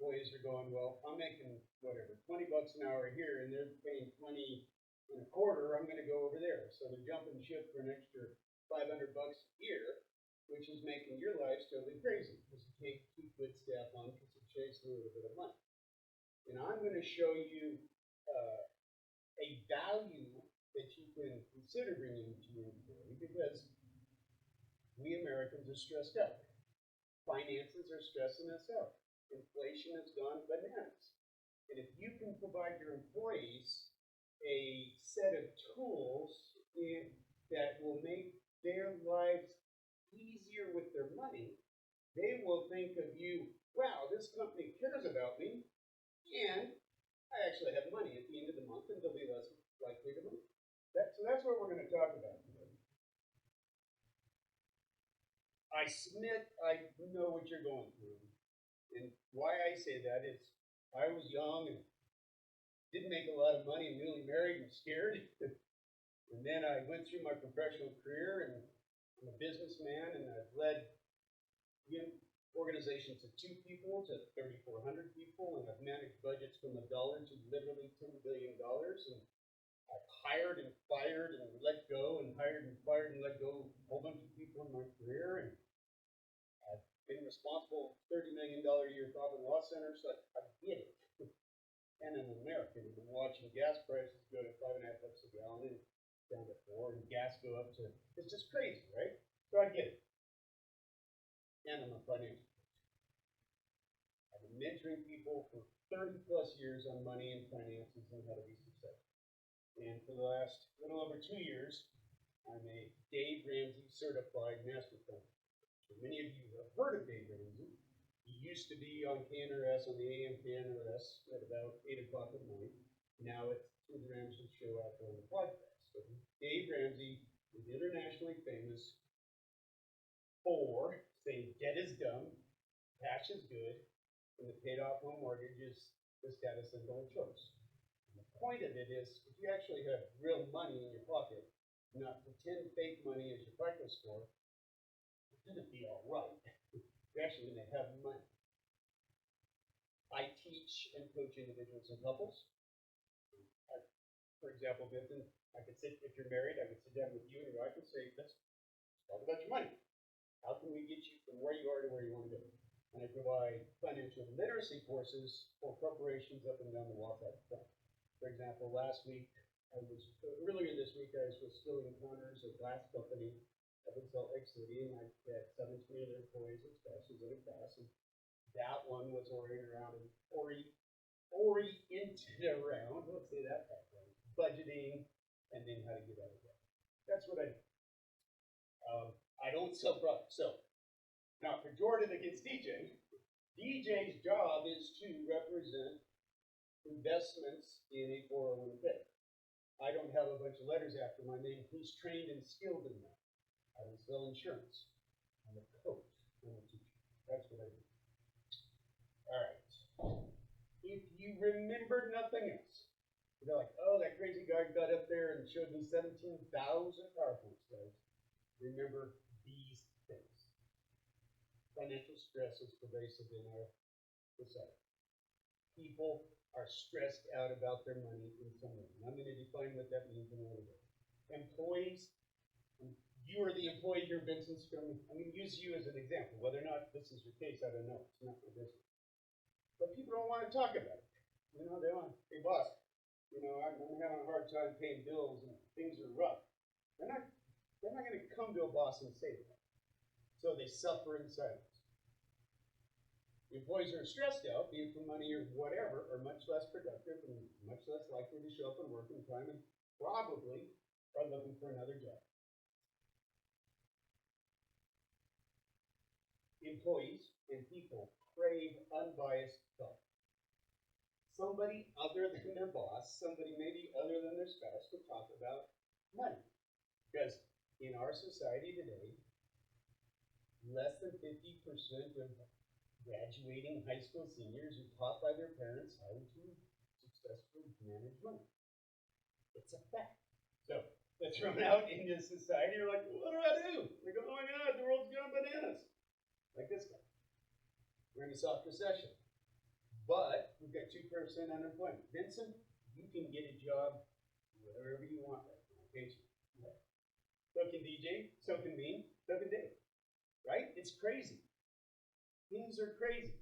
employees are going, well, I'm making whatever, 20 bucks an hour here, and they're paying 20 and a quarter, I'm going to go over there. So they're jumping ship for an extra 500 bucks a year, which is making your life totally crazy because you can't keep good staff on because you're chasing a little bit of money. And I'm going to show you a value that you can consider bringing to your employee because we Americans are stressed out. Finances are stressing us out. Inflation has gone bananas. And if you can provide your employees a set of tools that will make their lives easier with their money, they will think of you, wow, this company cares about me, and I actually have money at the end of the month, and they'll be less likely to move. So that's what we're going to talk about today. I submit I know what you're going through. And why I say that is I was young and didn't make a lot of money, newly married and scared. And then I went through my professional career, and I'm a businessman, and I've led organizations of 2 people to 3,400 people, and I've managed budgets from $1 to literally $10 billion. And I've hired and fired and let go, and hired and fired and let go a whole bunch of people in my career. And I've been responsible for $30 million a year profit loss center, so I get it. And I'm an American. I've been watching gas prices go to 5.5 bucks a gallon and down to 4, and gas go up to, it's just crazy, right? So I get it. And I'm a financial coach. I've been mentoring people for 30 plus years on money and finances and how to be successful. And for the last little over 2 years, I'm a Dave Ramsey certified master coach. So many of you have heard of Dave Ramsey. He used to be on KNRS, on the AM KNRS at about 8 o'clock at night. Now it's the Ramsey Show out there on the podcast. So Dave Ramsey is internationally famous for saying debt is dumb, cash is good, and the paid off home mortgage is the status symbol of choice. And the point of it is, if you actually have real money in your pocket, not pretend fake money as your FICO score, it's going to be all right. You're actually going to have money. I teach and coach individuals and couples. For example, Vincent, I could sit, if you're married, I could sit down with you and your wife and say, let's talk about your money. How can we get you from where you are to where you want to go? And I provide financial literacy courses for corporations up and down the Wasatch Front. For example, earlier this week, I was with Sterling Connors, a glass company up in Salt Lake City, and I had 17 of their employees and spouses in a class, and that one was oriented around, let's say that background, budgeting, and then how to get out of debt. That's what I do. I don't sell products. So, now pejorative against DJ. DJ's job is to represent investments in a 401k. I don't have a bunch of letters after my name. Who's trained and skilled in that? I don't sell insurance. I'm a coach. I'm a teacher. That's what I do. All right. If you remember nothing else, you're like, oh, that crazy guy got up there and showed me 17,000 PowerPoint slides. Remember these things. Financial stress is pervasive in our society. People are stressed out about their money in some way. And I'm going to define what that means in a little bit. Employees, you are the employee here, Vincent's going to, I'm going to use you as an example. Whether or not this is your case, I don't know. It's not my business. But people don't want to talk about it. You know, they want, hey boss, you know, I'm having a hard time paying bills and things are rough. They're not going to come to a boss and say that. So they suffer in silence. The employees are stressed out, be it for money or whatever, are much less productive and much less likely to show up and work in time and probably are looking for another job. Employees and people crave unbiased thought. Somebody other than their boss, somebody maybe other than their spouse will talk about money. Because in our society today, less than 50% of graduating high school seniors are taught by their parents how to successfully manage money. It's a fact. So they're thrown out into society. You're like, what do I do? They go, oh my God, the world's going bananas. Like this guy. We're in a soft recession. but we've got 2% unemployment. Vincent, you can get a job wherever you want right now, can't you? So can DJ, so can me, so can Dave. Right? It's crazy. Things are crazy.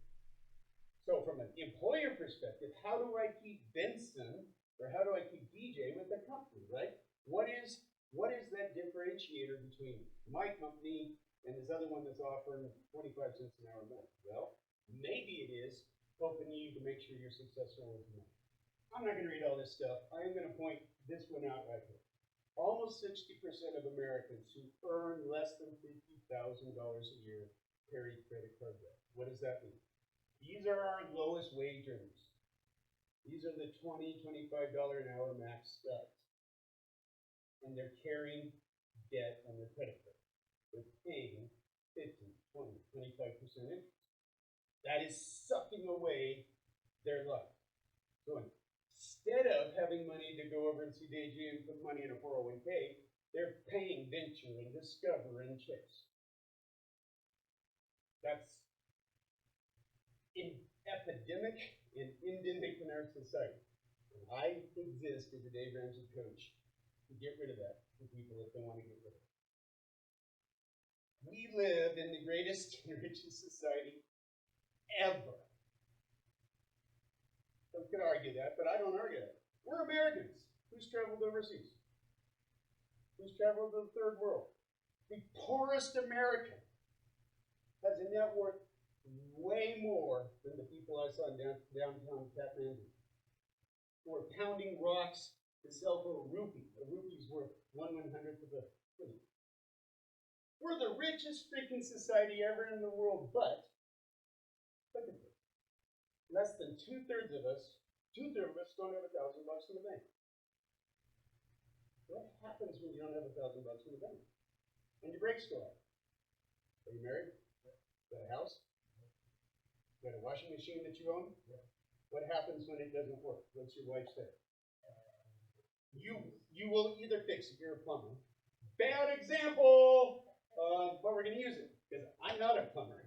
So from an employer perspective, how do I keep Benson or how do I keep DJ with the company, right? What is that differentiator between my company and this other one that's offering 25 cents an hour more? Well, maybe it is helping you to make sure you're successful with money. I'm not going to read all this stuff. I am going to point this one out right here. Almost 60% of Americans who earn less than $50,000 a year carry credit card debt. What does that mean? These are our lowest wage earners. These are the $20, $25 an hour max studs. And they're carrying debt on their credit card. They're paying 50, 20, 25% interest. That is sucking away their life. So instead of having money to go over and see DJ and put money in a 401k, they're paying Venture and Discover and Chase. That's epidemic and endemic in our society. And I exist as a Dave Ramsey coach to get rid of that for people if they want to get rid of it. We live in the greatest and richest society ever. Some could argue that, but I don't argue that. We're Americans. Who's traveled overseas? Who's traveled to the third world? The poorest American has a net worth way more than the people I saw in downtown Kathmandu, who are pounding rocks to sell for a rupee. A rupee's worth 1/100th of a penny. We're the richest freaking society ever in the world, but look at this. Less than two-thirds of us don't have $1,000 in the bank. What happens when you don't have $1,000 in the bank? And your brakes go out. Are you married? Got a house? Got a washing machine that you own? What happens when it doesn't work? What's your wife say? You will either fix it. You're a plumber. Bad example, but we're going to use it because I'm not a plumber.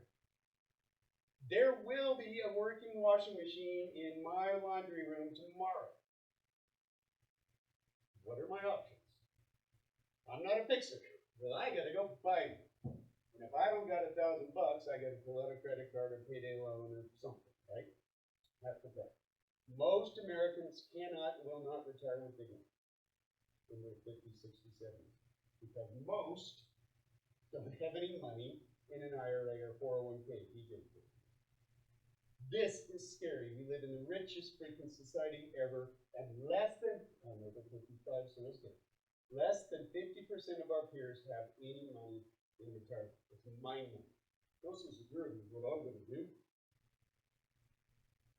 There will be a working washing machine in my laundry room tomorrow. What are my options? I'm not a fixer. Well, I got to go buy it. And if I don't got $1,000, I got to pull out a credit card or payday loan or something, right? That's the fact. Most Americans cannot, will not retire with dignity when they're 50, 60, 70, because most don't have any money in an IRA or 401k. This is scary. We live in the richest freaking society ever, and less than, I'm over 55, so it's good. Less than 50% of our peers have any money in retirement. It's my money. Social Security is what I'm going to do.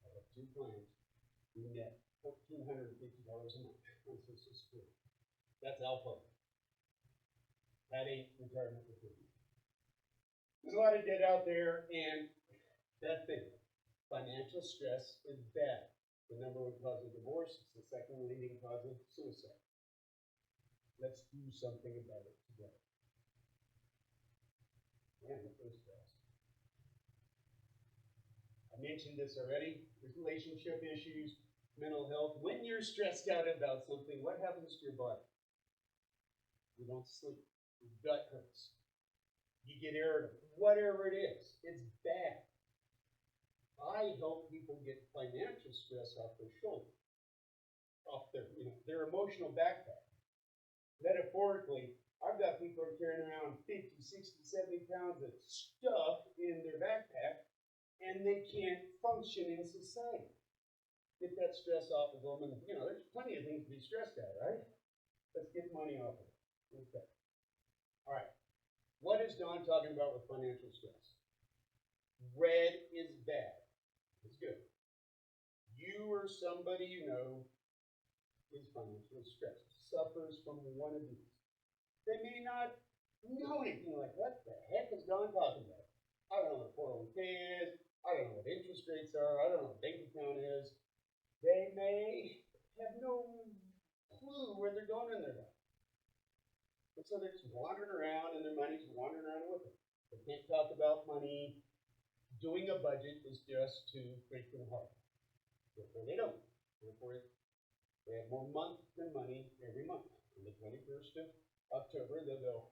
I have 2 clients who net $1,450 a month on Social Security. That's alpha. That ain't retirement for 50. There's a lot of debt out there, and that's it. Financial stress is bad. The number one cause of divorce is the second leading cause of suicide. Let's do something about it together. Man, it goes fast. I mentioned this already. Relationship issues, mental health. When you're stressed out about something, what happens to your body? You don't sleep. Your gut hurts. You get irritable. Whatever it is, it's bad. I help people get financial stress off their shoulder, off their emotional backpack. Metaphorically, I've got people who are carrying around 50, 60, 70 pounds of stuff in their backpack, and they can't function in society. Get that stress off of them, and there's plenty of things to be stressed at, right? Let's get money off of it. Okay. All right. What is Don talking about with financial stress? Red is bad. It's good. You or somebody you know is financially stressed, suffers from one of these. They may not know anything like, what the heck is Don talking about? I don't know what 401k is. I don't know what interest rates are. I don't know what bank account is. They may have no clue where they're going in their life. And so they're just wandering around, and their money's wandering around with them. They can't talk about money. Doing a budget is just too freaking hard. Therefore, they don't. Therefore, they have more month than money every month. On the 21st of October, they'll go,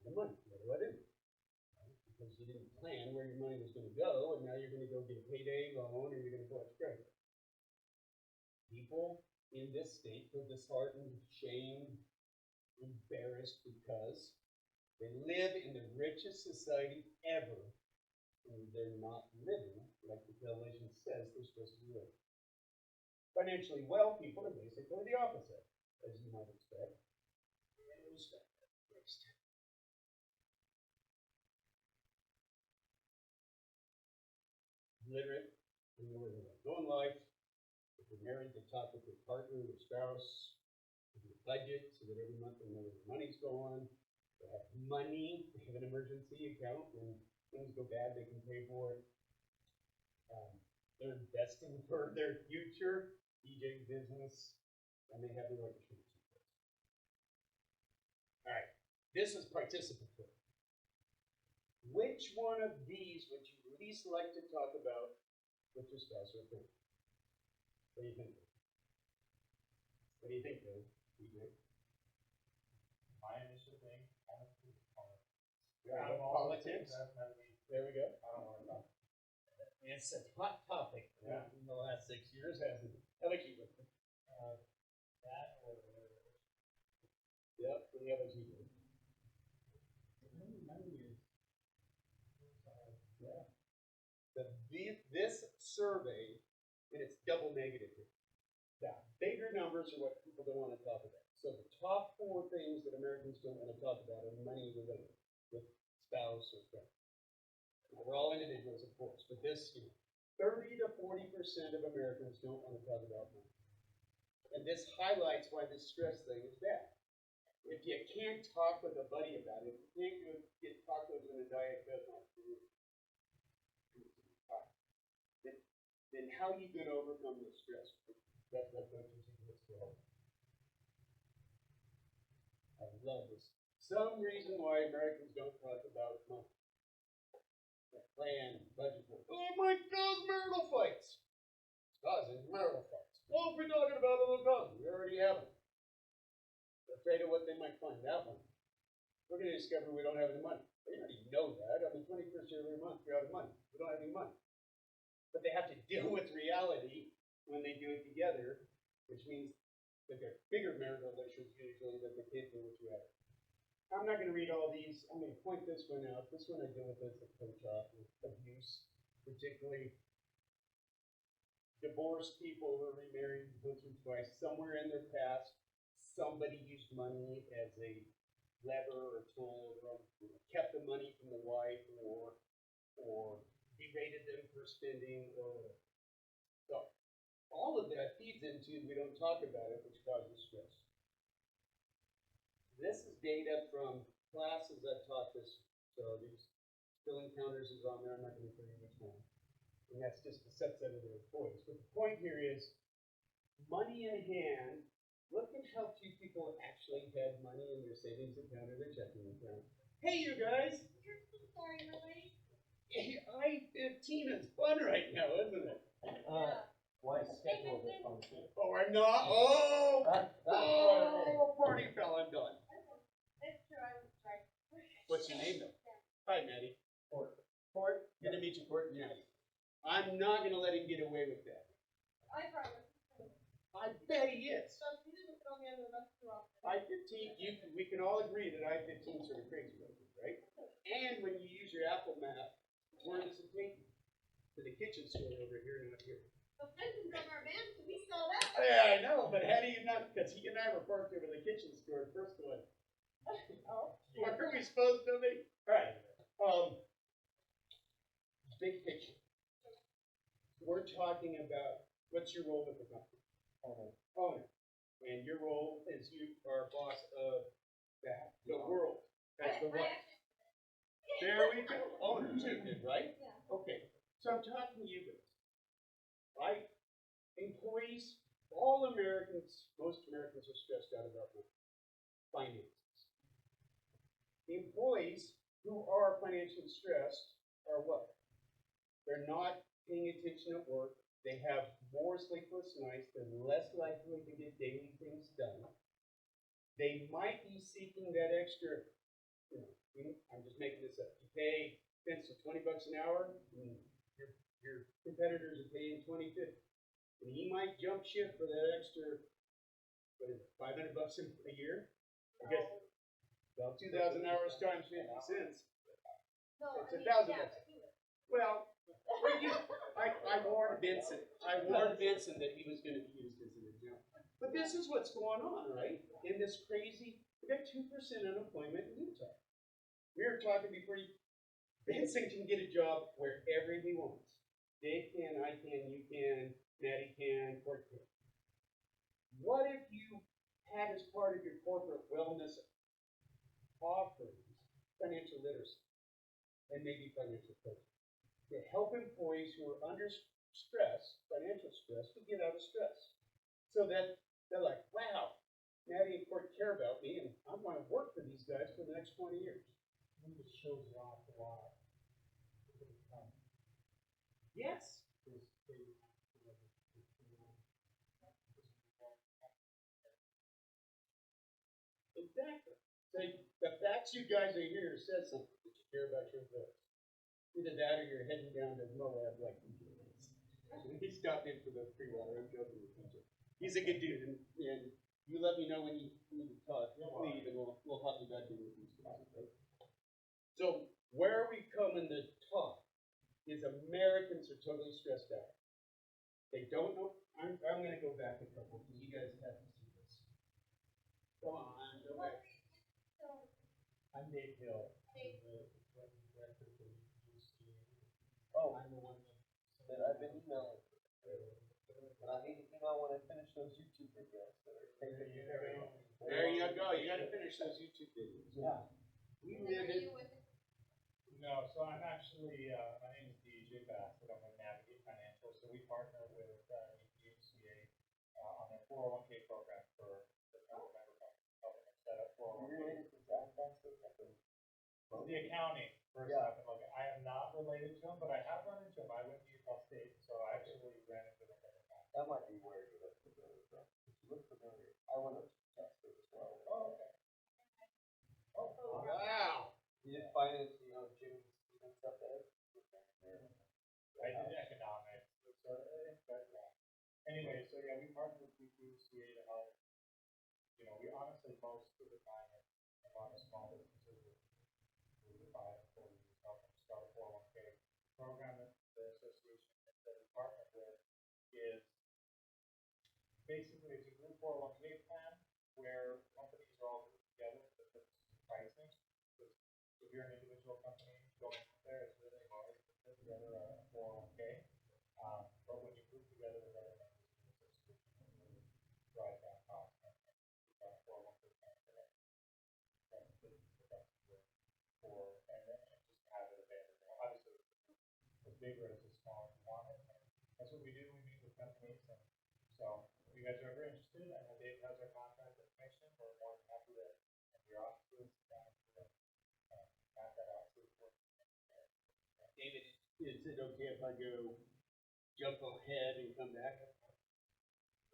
the money, what do I do? Because you didn't plan where your money was going to go, and now you're going to go get a payday loan, or you're going to collect credit. People in this state feel disheartened, shamed, embarrassed because they live in the richest society ever, and they're not living like the Revelation says they're supposed to be living. Financially well people are basically the opposite, as you might expect. Literate in the way they go in life. If you're married, they talk with your partner, your spouse, with your budget, so that every month they know where the money's going. They have money, they have an emergency account. When things go bad, they can pay for it. They're investing for their future, DJ business, and they have the right insurance. All right, this is participatory. Which one of these would you least like to talk about with your spouse or friend? What do you think? What do you think, Dave? My initial thing, politics. Politics. There we go. I don't want to talk. It's a hot topic in the last 6 years, hasn't it? How about you? That or Yep, what the others you do? Yeah. This survey, and it's double negative here. The bigger numbers are what people don't want to talk about. So the top 4 things that Americans don't want to talk about are money related, with spouse or friend. We're all individuals, of course, but this, 30 to 40% of Americans don't want to talk about money. And this highlights why this stress thing is bad. If you can't talk with a buddy about it, if you can't go get tacos in a Diet Coke, then how are you going to overcome the stress? That's what what's going on. I love this. Some reason why Americans don't talk about money. Plan, budget. Oh my God, marital fights. Causing marital fights. What are we talking about other causes? We already have them. Afraid of what they might find out. We're going to discover we don't have any money. They already know that. On the 21st of every month, we're out of money. We don't have any money. But they have to deal with reality when they do it together, which means that they're bigger marital issues usually than the kids do with reality. I'm not going to read all these. I'm going to point this one out. This one I deal with as a coach off with abuse, particularly divorced people who are remarried once or twice. Somewhere in their past, somebody used money as a lever or tool, or kept the money from the wife, or berated them for spending, or so. All of that feeds into we don't talk about it, which causes stress. This is data from classes I've taught this, so these Skill Encounters is on there. I'm not going to tell you which one. And that's just a subset of their employees. But the point here is money in hand. Look at how few people actually had money in their savings account or their checking account. Hey, you guys! You're so sorry, really? I-15 is fun right now, isn't it? Why schedule this function? Oh, I'm not. Oh! That's Party fell, I'm done. That's true, I was right. What's your name, though? Hi, Maddie. Court. Court? Good to meet you, Court. Yeah. I'm not going to let him get away with that. I promise. I bet he is. So if you didn't throw me under the bus too often. I-15, we can all agree that I-15 is sort of crazy road, right? And when you use your Apple map, where does it take you? To the kitchen store over here, not here. The Fenton drove our van, so we saw that. Yeah, I know, but how do you not? Because he and I were parked over the kitchen store first one. Oh. What are we supposed to be? All right. Big picture. We're talking about what's your role with the company? Owner. And your role is you are boss of that, the world. That's the what? There we go. Owner too, right? Yeah. Okay. So I'm talking to you guys. Right? Employees, all Americans, most Americans are stressed out about money. Finances. The employees who are financially stressed are what? They're not paying attention at work. They have more sleepless nights. They're less likely to get daily things done. They might be seeking that extra, I'm just making this up. You pay Vince $20 an hour, and your competitors are paying 20, 50. And he might jump ship for that extra, what is it, $500 a year? I guess, well, 2,000 hours times 50 cents. No, It's I mean, $1,000. yeah, but he was. Well, I warned Vincent. I warned Vincent that he was going to be used as an example. But this is what's going on, right? In this crazy, we got 2% unemployment in Utah. We were talking before Vincent can get a job wherever he wants. Dave can, I can, you can, Maddie can, Court can. What if you had as part of your corporate wellness offerings financial literacy and maybe financial coaching to help employees who are under stress, financial stress, to get out of stress? So that they're like, wow, Maddie and Court care about me, and I want to work for these guys for the next 20 years. I think it shows you off a lot. Yes. Exactly. So the facts you guys are here says something that you care about your employees. Either that or you're heading down to Moab like DJ is. He stopped in for the free water. I'm joking with DJ. He's a good dude, and you let me know when you need to talk. Leave, and we'll talk about doing these things. Okay? So where we come in the talk is Americans are totally stressed out. They don't know. I'm going to go back a couple because you guys have to see this. Come on, go back. I'm Dave Hill. Dave. Oh, I'm the one that I've been emailing. I need to email when I finish those YouTube videos that are taking you there. There you go. You got to finish those YouTube videos. Yeah. We And live are in. you with it? No, so I'm actually, my name is DJ Bassett, I'm with Navigate Financial, so we partner with, UPHCA, on their 401k program for the member companies, helping them set up 401k. The accounting, first off, and look, I am not related to them, but I have run into them, I went to Utah State, so I actually ran into them in the past. That might be where you look familiar from. You look familiar. I went up to Texas as well. Oh, okay. Oh, Wow. You did finance, Jim stuff there? I did economics, so, but yeah. Anyway, so yeah, we partner with UPHCA to help, we honestly, most of the time, a lot of small businesses with 5 employees, help them start a 401k program that the association that we partner with is basically it's a group 401k plan where companies are all grouped together to put pricing. So if you're an individual company going out there, it's really hard to put together a 401k. But when you group together with other members of the association, it really drives down costs. And you've got a 401k plan today. That's the best way for, and just have it available. Obviously, the bigger as the smaller you want it. And that's what we do. We meet with companies. And so if you guys are ever interested, I know Dave has our contact information. We're more than happy to, if your office is down to map that out. David, is it okay if I go jump ahead and come back?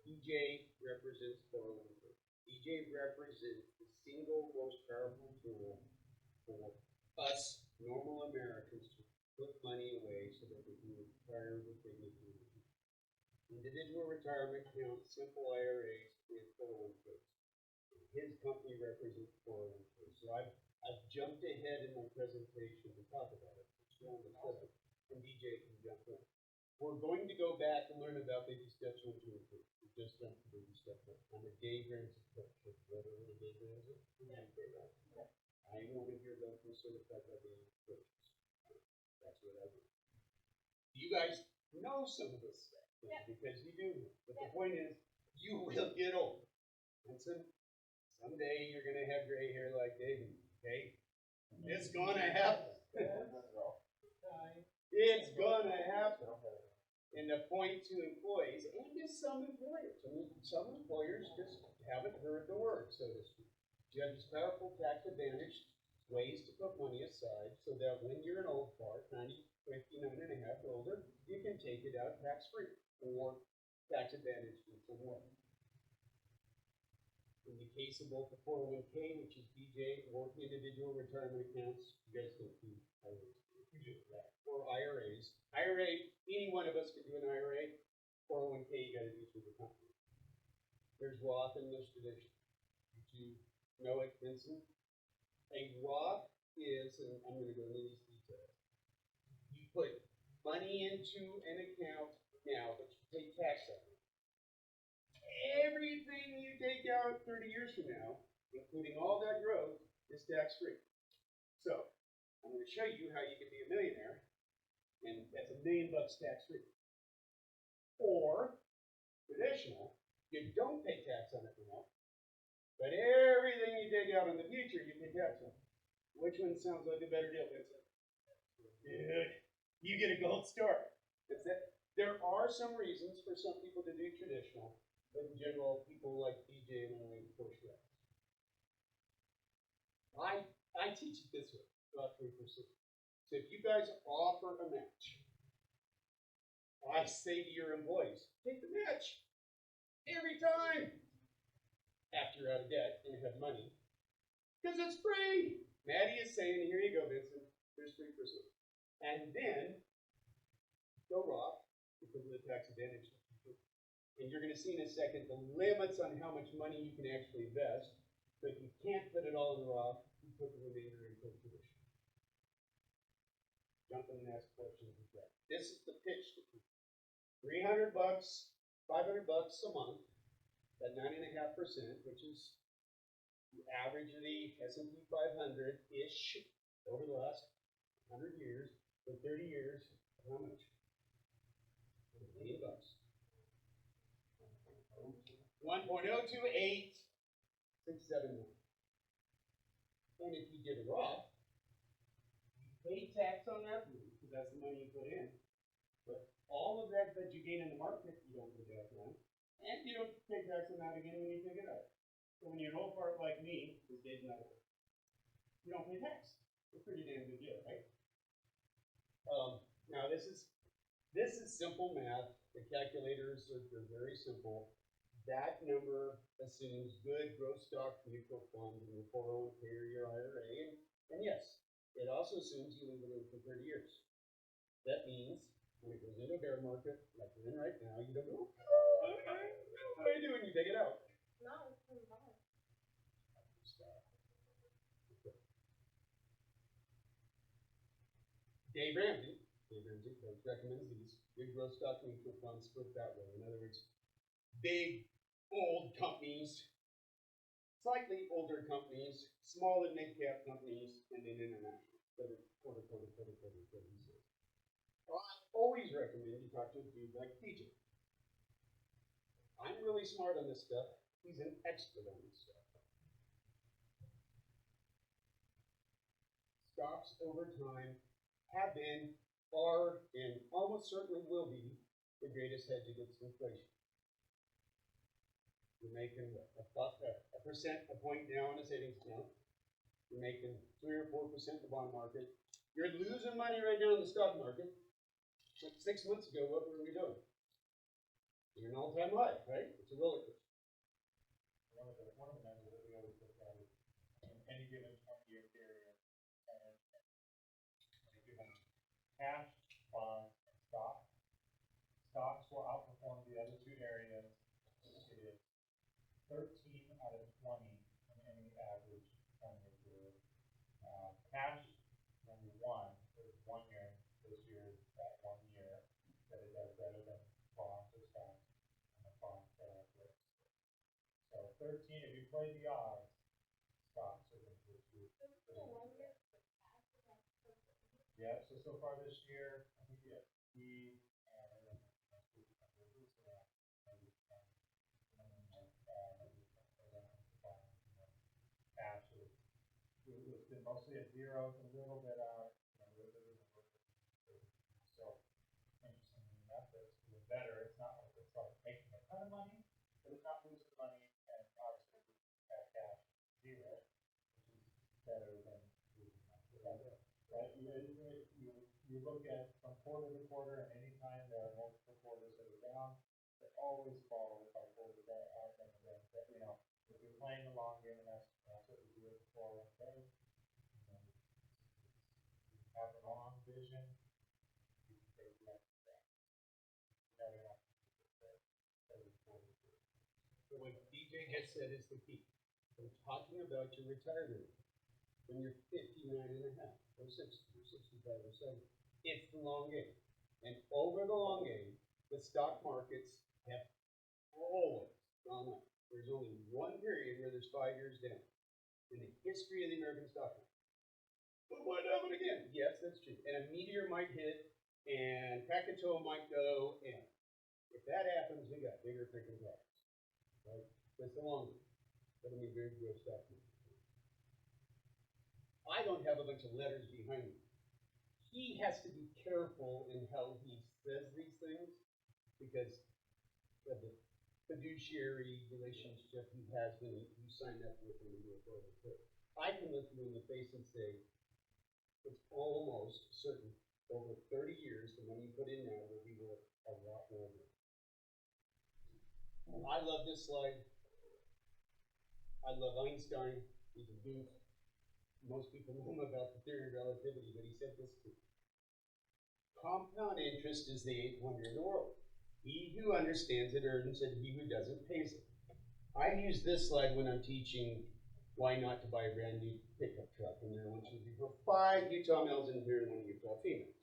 DJ represents 401k. DJ represents the single most powerful tool for us normal Americans to put money away so that we can retire with dignity. Individual retirement accounts, simple IRAs, and 401ks. His company represents 401k. So I've jumped ahead in my presentation to talk about it. And DJ can jump in. We're going to go back and learn about baby steps 1, 2, and 3. We just went through baby step 1. I'm a Dave Ramsey coach. Literally Dave Ramsey. I want to hear about from certified level coaches. That's what I do. You guys know some of this stuff because you do. But the point is, you will get old. And someday you're going to have gray hair like David. Okay? It's going to happen. It's going to happen. And the point to employees and to some employers. I mean, some employers just haven't heard the word, so to speak. You have this powerful tax advantage ways to put money aside so that when you're an old fart, 59 and a half or older, you can take it out tax-free or tax advantage in some way. In the case of both the 401k, which is BJ, or individual retirement accounts, you guys don't do IRAs. You do that. Or IRAs. IRA, any one of us can do an IRA. 401k, you gotta do through the company. There's Roth and there's tradition. Did you know it, Vincent? A Roth is, and I'm gonna go into these details. You put money into an account now, but you pay tax on it. Everything you take out 30 years from now, including all that growth, is tax-free. So, I'm going to show you how you can be a millionaire, and that's $1 million tax-free. Or, traditional, you don't pay tax on it now, but everything you take out in the future, you pay tax on. Which one sounds like a better deal, Vincent? Good. You get a gold star. That's it. There are some reasons for some people to do traditional. But in general, people like DJ and only push that. I teach it this way, about 3%. So if you guys offer a match, I say to your employees, take the match every time after you're out of debt and you have money, because it's free. Maddie is saying, here you go, Vincent, there's 3%. And then go Roth because of the tax advantage. And you're going to see in a second the limits on how much money you can actually invest. So if you can't put it all in Roth, you put the remainder into tradition. Jump in and ask questions with that. This is the pitch to people. $300, $500 a month at 9.5%, which is the average of the S&P 500-ish over the last 100 years. For 30 years, how much? $1 million. 1.028679. And if you did a Roth, you pay tax on that because that's the money you put in. But all of that you gain in the market, you don't pay tax on. And you don't pay tax on that again when you take it out. So when you're an old fart like me, this day's not work. You don't pay tax. It's a pretty damn good deal, right? Now this is simple math. The calculators are very simple. That number assumes good gross stock mutual fund in your 401k or your IRA. And yes, it also assumes you leave it in for 30 years. That means when it goes into a bear market, like we're in right now, you don't go, what are you doing? You take it out. No, it's pretty bad. Dave Ramsey recommends these big growth stock mutual funds split that way. In other words, big old companies, slightly older companies, small and mid cap companies, and then international. I always recommend you talk to a dude like DJ. I'm really smart on this stuff. He's an expert on this stuff. Stocks over time have been, are, and almost certainly will be the greatest hedge against inflation. You're making a percent a point now in a savings account. You're making 3 or 4% in the bond market. You're losing money right now in the stock market. 6 months ago, what were we doing? You're an all-time high, right? It's a roller coaster. One of the numbers that we always look at is in any given 20-year period, and given cash, bonds, and stocks. Stocks will outperform the other two areas. It is 13 out of 20 in any average 20-year period. Cash, number 1, is 1 year. This year is that 1 year that it does better than bonds or stocks, and the bonds that are risk. So 13, if you play the odds, stocks are going to do. Yeah, so far this year, I think we it's been mostly at zero, a little bit out, so interesting enough, it's doing better. It's not like it's like making a ton of money, but it's not losing money, and obviously cash zero, which is better than losing you look at from quarter to quarter, and anytime there are multiple quarters that are down, they always follow by quarter that up and then, you know, if you're playing the long game, and that's what we do it for one day. Have a long vision, you can take the next step. Never have to do it every quarter. So what DJ just said is the key. We're talking about your retirement when you're 59 and a half, or 60, or 65, or 70. It's the long game. And over the long game, the stock markets have always gone up. There's only one period where there's 5 years down in the history of the American stock market. But what happened again? Yes, that's true. And a meteor might hit, and Krakatoa might go, and if that happens, we got bigger freaking problems. Right? That's the long game. That'll be very good stock market. I don't have a bunch of letters behind me. He has to be careful in how he says these things because of the fiduciary relationship he has when you sign up with him and do a forward trip. I can look you in the face and say, it's almost certain over 30 years, the money you put in now will be worth a lot more. I love this slide. I love Einstein. He's a goof. Most people know him about the theory of relativity, but he said this too. Compound interest is the 8th wonder of the world. He who understands it earns it, he who doesn't pays it. I use this slide when I'm teaching why not to buy a brand new pickup truck. And there are 1, 2, 3, 4, 5 Utah males in here and 1 Utah female.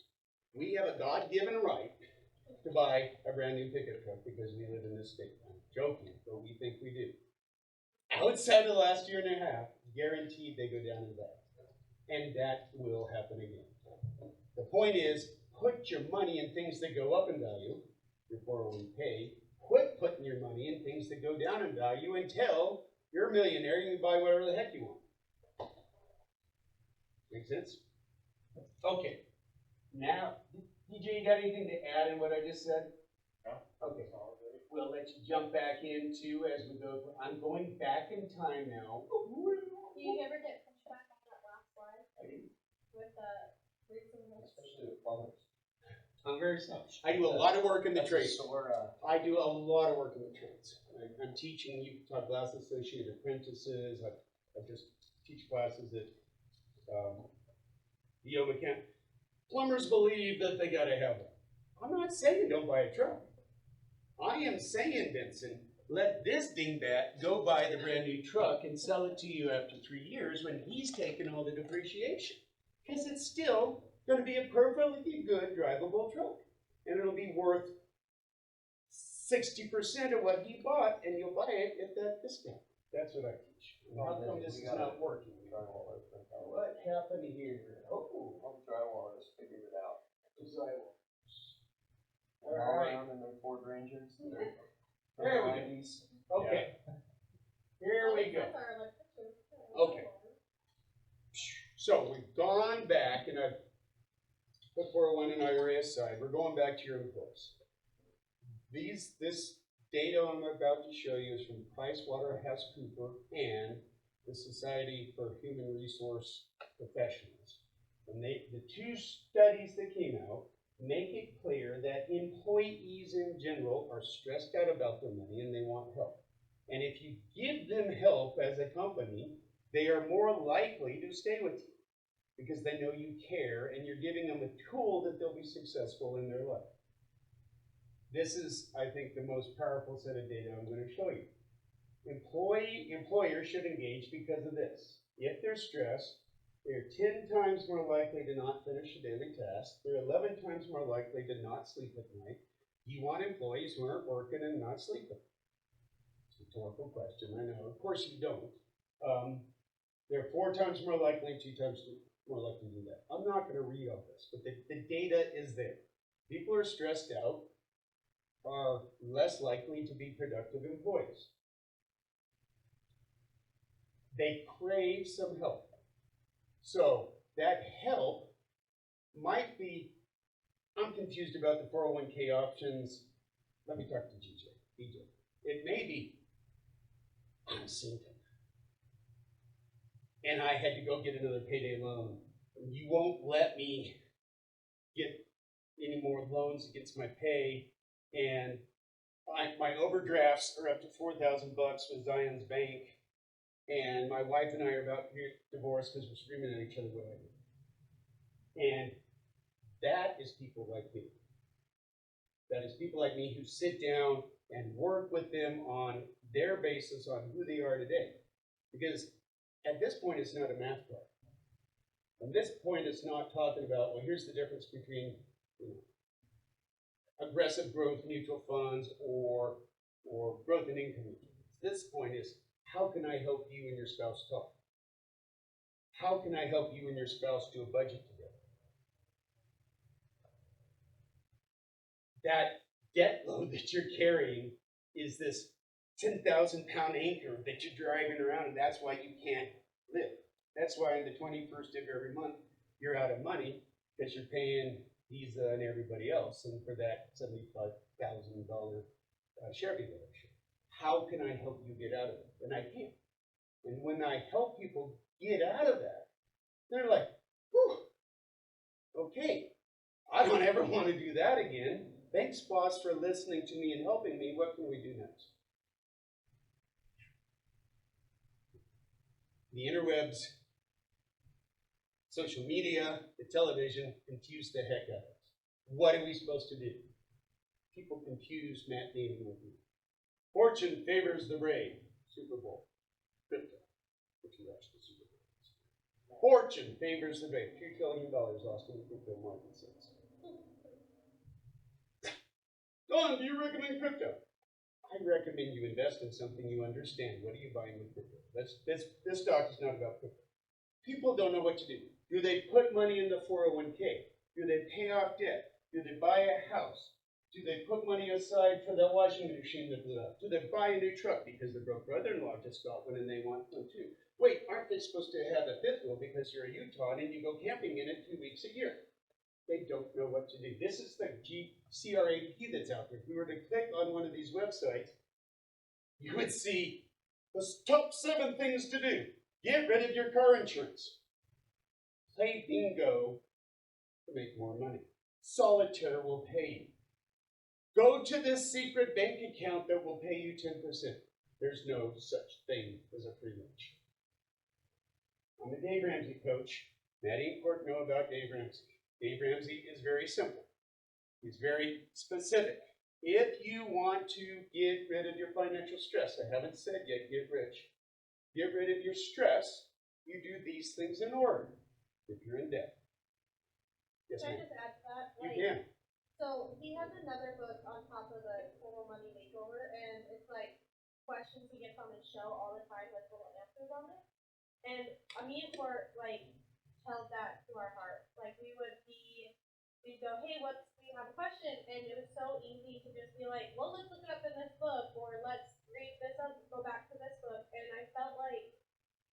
We have a God-given right to buy a brand new pickup truck because we live in this state. I'm joking, but we think we do. Outside the last year and a half, guaranteed they go down in value. And that will happen again. The point is, put your money in things that go up in value, your 401k. Quit putting your money in things that go down in value until you're a millionaire and you can buy whatever the heck you want. Make sense? Okay. Now, DJ, you got anything to add in what I just said? No. Okay. We'll let you jump back into as we go. I'm going back in time now. Do you ever get pushed back on that last slide I do. with roots and hills? Especially with plumbers. I'm very sorry. I do a lot of work in the trades. So we're, I do a lot of work in the trades. I'm teaching Utah Glass Associated apprentices. I just teach classes at the Yoga Camp. Plumbers believe that they got to have one. I'm not saying don't buy a truck. I am saying, Vincent, let this dingbat go buy the brand new truck and sell it to you after 3 years when he's taken all the depreciation. Because it's still going to be a perfectly good drivable truck. And it'll be worth 60% of what he bought, and you'll buy it at that discount. That's what I teach. How come this is not working? What happened here? Oh, all the drywallers figured it out. drywall. All All right. around in their Ford Rangers. Their There we go. 90s. Okay. Here we go. That's our electricity. Okay. So we've gone back, and I've put 401 and IRA aside. We're going back to your employees. This data I'm about to show you is from PricewaterhouseCoopers and the Society for Human Resource Professionals. And the 2 studies that came out make it clear that employees in general are stressed out about their money and they want help. And if you give them help as a company, they are more likely to stay with you because they know you care and you're giving them a tool that they'll be successful in their life. This is, I think, the most powerful set of data I'm going to show you. Employers should engage because of this. If they're stressed, they're 10 times more likely to not finish a daily task. They're 11 times more likely to not sleep at night. You want employees who aren't working and not sleeping. It's a rhetorical question, I know. Of course you don't. They're 4 times more likely, 2 times more likely to do that. I'm not going to read all this, but the data is there. People who are stressed out are less likely to be productive employees. They crave some help. So that help might be, I'm confused about the 401k options. Let me talk to DJ. It may be, I'm single. And I had to go get another payday loan You won't let me get any more loans against my pay, and my overdrafts are up to $4,000 with Zion's Bank, and my wife and I are about to get divorced because we're screaming at each other what I do. And that is people like me. That is people like me who sit down and work with them on their basis on who they are today. Because at this point, it's not a math problem. At this point, it's not talking about, well, here's the difference between aggressive growth mutual funds or growth in income mutual funds. This point is, how can I help you and your spouse talk? How can I help you and your spouse do a budget together? That debt load that you're carrying is this 10,000-pound anchor that you're driving around, and that's why you can't live. That's why on the 21st of every month, you're out of money because you're paying Visa and everybody else, and for that $75,000 share deduction. How can I help you get out of it? And I can. And when I help people get out of that, they're like, whew, okay, I don't ever want to do that again. Thanks, boss, for listening to me and helping me. What can we do next? The interwebs, social media, the television confuse the heck out of us. What are we supposed to do? People confuse Matt Damon with me. Fortune favors the brave. Super Bowl. Crypto. Which you watch the Super Bowl. Fortune favors the brave. $2 trillion lost in the crypto market since. Don, do you recommend crypto? I recommend you invest in something you understand. What are you buying with crypto? This talk is not about crypto. People don't know what to do. Do they put money in the 401k? Do they pay off debt? Do they buy a house? Do they put money aside for the washing machine that blew up? Do they buy a new truck because their broke brother-in-law just got one and they want one too? Wait, aren't they supposed to have a fifth wheel because you're a Utah and you go camping in it 2 weeks a year? They don't know what to do. This is the CRAP that's out there. If we were to click on one of these websites, you would see the top 7 things to do. Get rid of your car insurance. Play bingo to make more money. Solitaire will pay you. Go to this secret bank account that will pay you 10%. There's no such thing as a free lunch. I'm a Dave Ramsey coach. Maddie and Court know about Dave Ramsey. Dave Ramsey is very simple. He's very specific. If you want to get rid of your financial stress, I haven't said yet get rich. Get rid of your stress, you do these things in order if you're in debt. Yes, Can I ma'am. just add to that? You can. So he has another book on top of the Total Money Makeover, and it's like questions he gets on his show all the time, like little answers on it. And me and Court like held that to our heart. Like we'd go, hey, we have a question, and it was so easy to just be like, well, let's look it up in this book, or let's read this up, go back to this book. And I felt like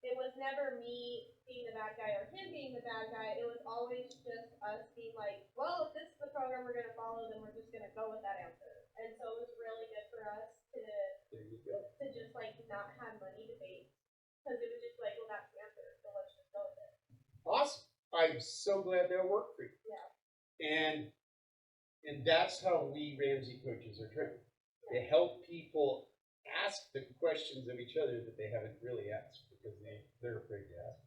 it was never me being the bad guy or him being the bad guy. It was always just us being like, well, if this is the program we're going to follow, then we're just going to go with that answer. And so it was really good for us to just like not have money debates, because it was just like, well, that's the answer, so let's just go with it. Awesome. I'm so glad that worked for you. Yeah. And that's how we Ramsey coaches are trained. To help people ask the questions of each other that they haven't really asked because they're afraid to ask.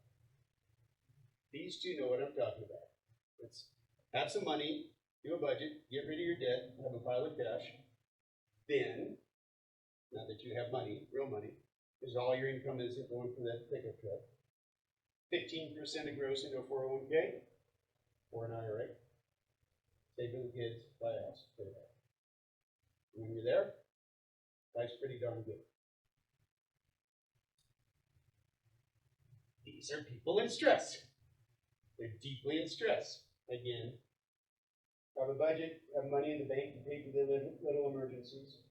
These two know what I'm talking about. Let's have some money, do a budget, get rid of your debt, have a pile of cash. Then, now that you have money, real money, because all your income isn't going for that pickup truck, 15% of gross into a 401k or an IRA. Save for the kids, buy a house, pay it off. When you're there, life's pretty darn good. These are people in stress. They're deeply in stress. Again, have a budget, have money in the bank to pay for the little emergencies.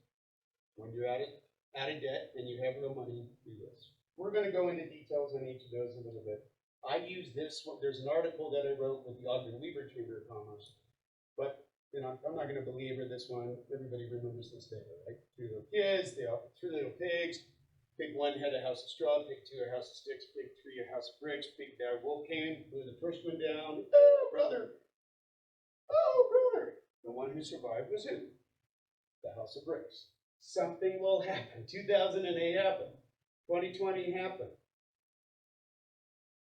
When you're out of debt and you have real money, do this. We're going to go into details on each of those a little bit. I use this one. There's an article that I wrote with the Ogden Weaver Chamber of Commerce. But, I'm not going to belabor this one. Everybody remembers this day, right? 3 little kids, they offer 3 little pigs. Pick 1 had a house of straw, pick 2 a house of sticks, pick 3 a house of bricks, big bad wolf came, blew the first one down. Oh, brother! Oh, brother! The one who survived was who? The house of bricks. Something will happen. 2008 happened. 2020 happened.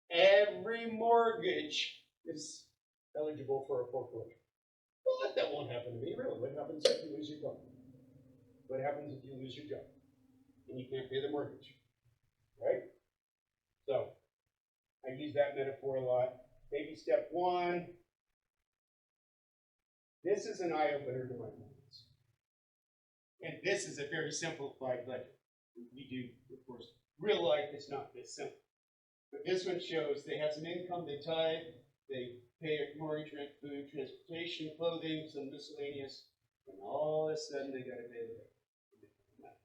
Every mortgage is eligible for a foreclosure. But that won't happen to me, really. What happens if you lose your job? What happens if you lose your job and you can't pay the mortgage? Right? So, I use that metaphor a lot. Baby step 1. This is an eye-opener to my clients. And this is a very simplified budget. We do, of course, real life is not this simple. But this one shows they have some income, they tithe, they pay mortgage, rent, food, transportation, clothing, some miscellaneous, and all of a sudden they got to pay the rent.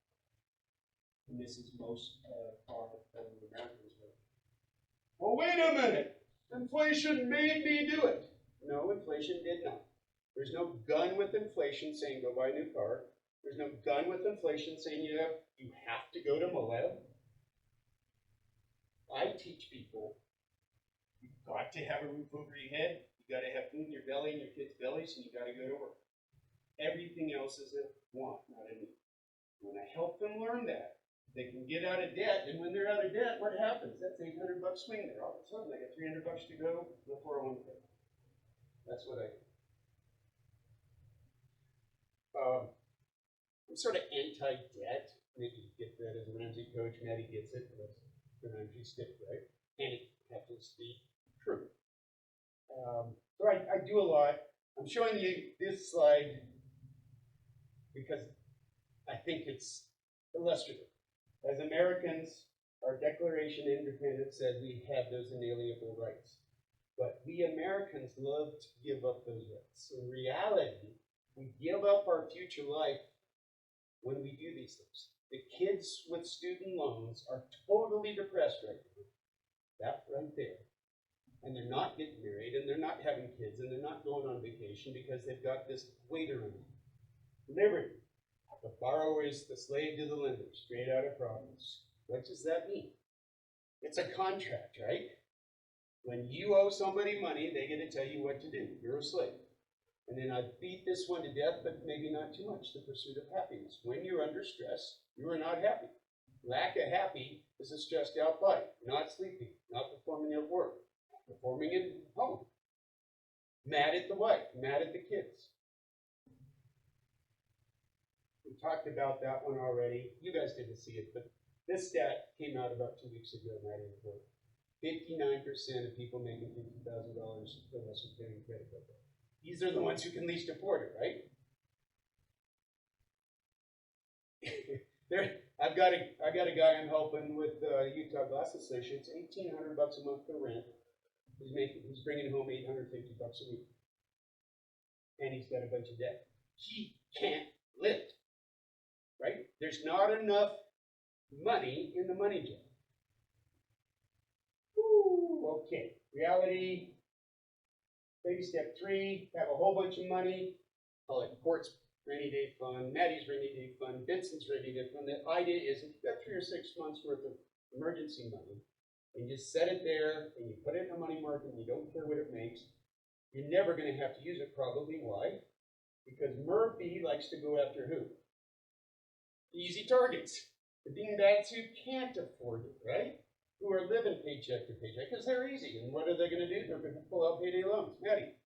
And this is most far from Americans. Well, wait a minute. Inflation made me do it. No, inflation did not. There's no gun with inflation saying go buy a new car. There's no gun with inflation saying you have to go to Moab. I teach people you've got to have a roof over your head, you've got to have food in your belly and your kids' bellies, and you've got to go to work. Everything else is a want, not a need. When I help them learn that, they can get out of debt, and when they're out of debt, what happens? That's $800 swing there. All of a sudden, they got $300 to go to the 401k. That's what I do. I'm sort of anti-debt. Maybe you get that as a Ramsey coach. Maddie gets it. That's the Ramsey stick, right? And it happens to be true. So I do a lot. I'm showing you this slide because I think it's illustrative. As Americans, our Declaration of Independence said we have those inalienable rights. But we Americans love to give up those rights. In reality, we give up our future life when we do these things. The kids with student loans are totally depressed right now. That right there. And they're not getting married, and they're not having kids, and they're not going on vacation because they've got this waiter in them. Liberty. The borrower is the slave to the lender, straight out of Proverbs. What does that mean? It's a contract, right? When you owe somebody money, they get to tell you what to do. You're a slave. And then I beat this one to death, but maybe not too much, the pursuit of happiness. When you're under stress, you are not happy. Lack of happy is a stressed out body, not sleeping, not performing at work, not performing at home. Mad at the wife, mad at the kids. We talked about that one already. You guys didn't see it, but this stat came out about 2 weeks ago, right in the report. 59% of people making $50,000 or less are paying credit card debt. These are the ones who can least afford it, right? I got a guy I'm helping with Utah Glass Associates, $1,800 a month for rent. He's bringing home $850 a week, and he's got a bunch of debt. He can't live, right? There's not enough money in the money jar. Ooh, okay, reality. Baby step 3, have a whole bunch of money. Call it Court's rainy day fund, Maddie's rainy day fund, Benson's rainy day fund. The idea is if you've got 3 or 6 months worth of emergency money, and you set it there, and you put it in a money market, and you don't care what it makes, you're never going to have to use it probably. Why? Because Murphy likes to go after who? Easy targets. The dingbats who can't afford it, right? Who are living paycheck to paycheck because they're easy. And what are they going to do? They're going to pull out payday loans. Maddie.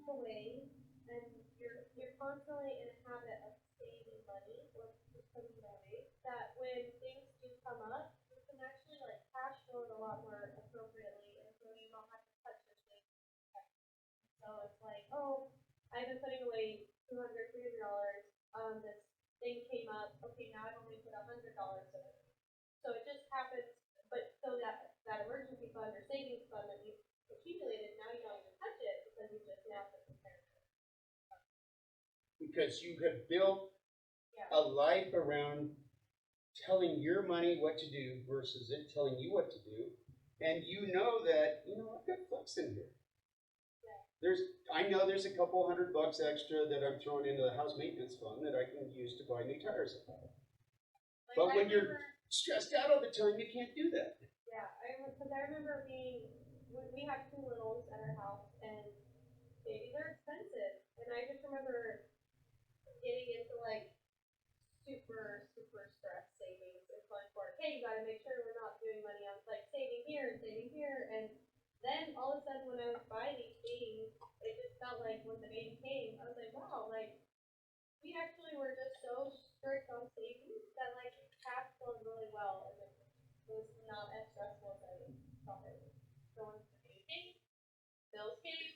Away, and you're constantly in a habit of saving money or putting it away. That when things do come up, you can actually like cash flow it a lot more appropriately, and so you don't have to touch your savings. So it's like, oh, I've been putting away $200, $300. This thing came up. Okay, now I've only put $100 in it. So it just happens, but so that emergency fund or savings fund that you accumulated, now you don't even touch it because you just now put the parent. Because you have built a life around telling your money what to do versus it telling you what to do, and you know that I've got flex in here. I know there's a couple $100 extra that I'm throwing into the house maintenance fund that I can use to buy new tires. Like, But I when you're remember- stressed out all the time, you can't do that. Yeah, because I remember we had two littles at our house, and babies are expensive, and I just remember getting into like super stress savings. It's like, hey, you gotta make sure we're not doing money on like saving here, and then all of a sudden when I was buying these things, it just felt like when the baby came, I was like, wow, like we actually were just so strict on savings that like cash flowed really well, and it was not as stressful as I thought it was. So when the baby came, bills came,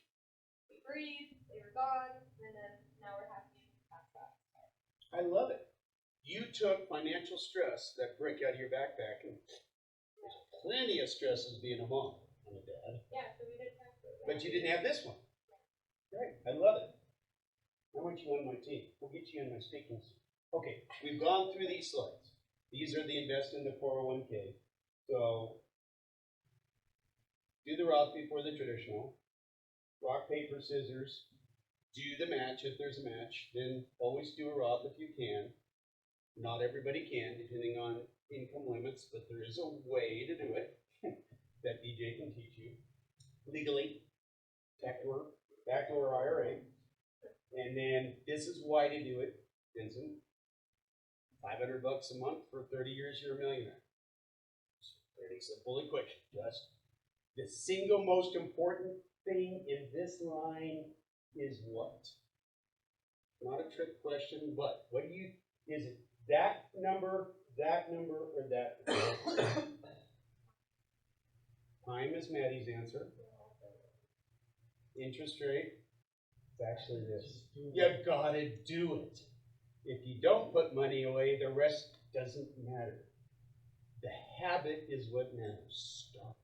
we breathed, they were gone, and then now we're happy past that. I love it. You took financial stress, that brick out of your backpack, and there's plenty of stresses being a mom and a dad. Yeah, so we didn't have to. But you didn't have this one. Great, I love it. I want you on my team. We'll get you on my speaking. Okay, we've gone through these slides. These are the invest in the 401k. So do the Roth before the traditional. Rock, paper, scissors. Do the match if there's a match. Then always do a Roth if you can. Not everybody can, depending on income limits, but there is a way to do it that DJ can teach you legally. Backdoor IRA. And then this is why to do it, Vincent. $500 a month for 30 years, you're a millionaire. Pretty simple and quick. Just the single most important thing in this line is what? Not a trick question, but what do you, is it that number, or that number? Time is Maddie's answer. Interest rate, it's actually this. You gotta do it. If you don't put money away, the rest doesn't matter. The habit is what matters. Start.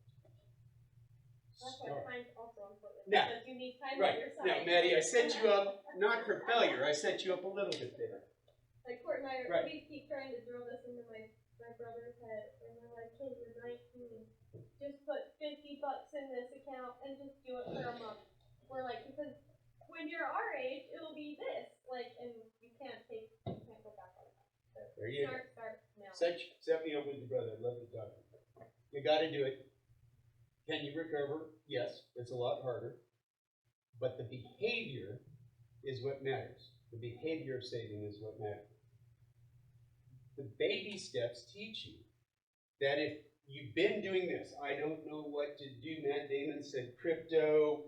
That's why time's also important. Now, because you need time right. on your side. Now, Maddie, I set you up, not for failure, I set you up a little bit there. Like Court and I, Right. we keep trying to drill this into my brother's head, and we're like, hey, you're 19. Just put $50 in this account and just do it for a month. We're like, because when you're our age, it'll be this. Like, and you can't go back on that. So There you go. start now. Set me up with your brother. I love to talk. You got to do it. Can you recover? Yes, it's a lot harder. But the behavior is what matters. The behavior of saving is what matters. The baby steps teach you that if you've been doing this, I don't know what to do. Matt Damon said crypto,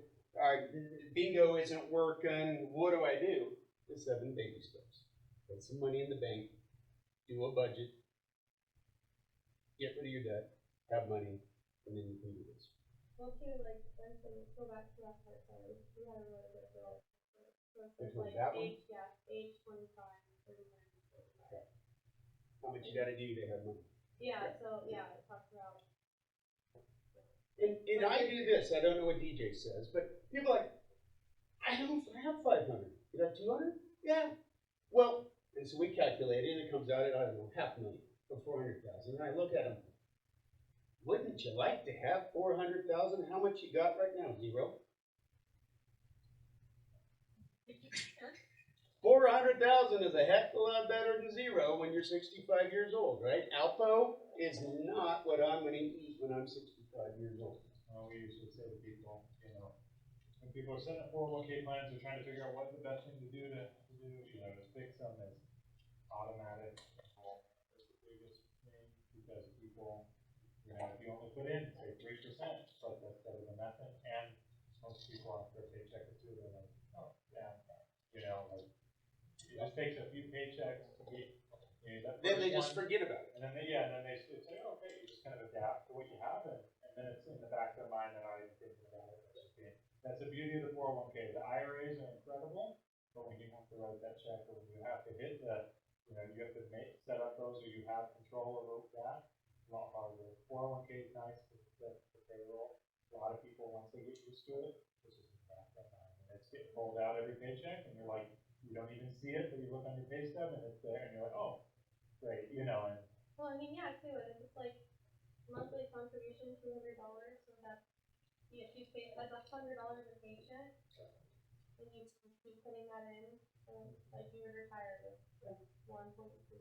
bingo isn't working. What do I do? The 7 baby steps. Put some money in the bank. Do a budget. Get rid of your debt. Have money. And then you can do this. Well, too, like, go back to that part, sorry. We had a really good girl. So it's Which one, like that one? age 25, 39, 45. How much you got to do to have money? Yeah, so, yeah, it talks about. And I do this. I don't know what DJ says, but people are like, I don't have 500. You got 200? Yeah. Well, and so we calculate it, and it comes out at, I don't know, $500,000 or 400,000. And I look at them. Wouldn't you like to have 400,000? How much you got right now? 0. 400,000 is a heck of a lot better than 0 when you're 65 years old, right? Alpo is not what I'm going to eat when I'm 65 years old. We usually say to people, when people are setting up 401k plans, they're trying to figure out what's the best thing to do, to just fix them as automatic. Is the biggest thing because people, if you only put in, say 3%, but that's better than nothing. And most people after a paycheck or two, they're like, oh, yeah, like, it just takes a few paychecks to get, Then they just forget about it. and then they say, oh, okay, you just kind of adapt to what you have, and then it's in the back of their mind, they're not even thinking about it. That's the beauty of the 401k. The IRAs are incredible, but when you have to write that check, or when you have to hit the, you have to set up those, or you have control over that, a lot harder. 401k is nice because it's the payroll. A lot of people, once they get used to it, it's just in the back of their mind, and it's getting pulled out every paycheck, and you're like, you don't even see it, but you look on your pay stub, and it's there, and you're like, oh, great, and. Well, I mean, yeah, too, and it's just like monthly contribution, $200, so that's, that's $100 a paycheck, and you keep putting that in, like you would retire with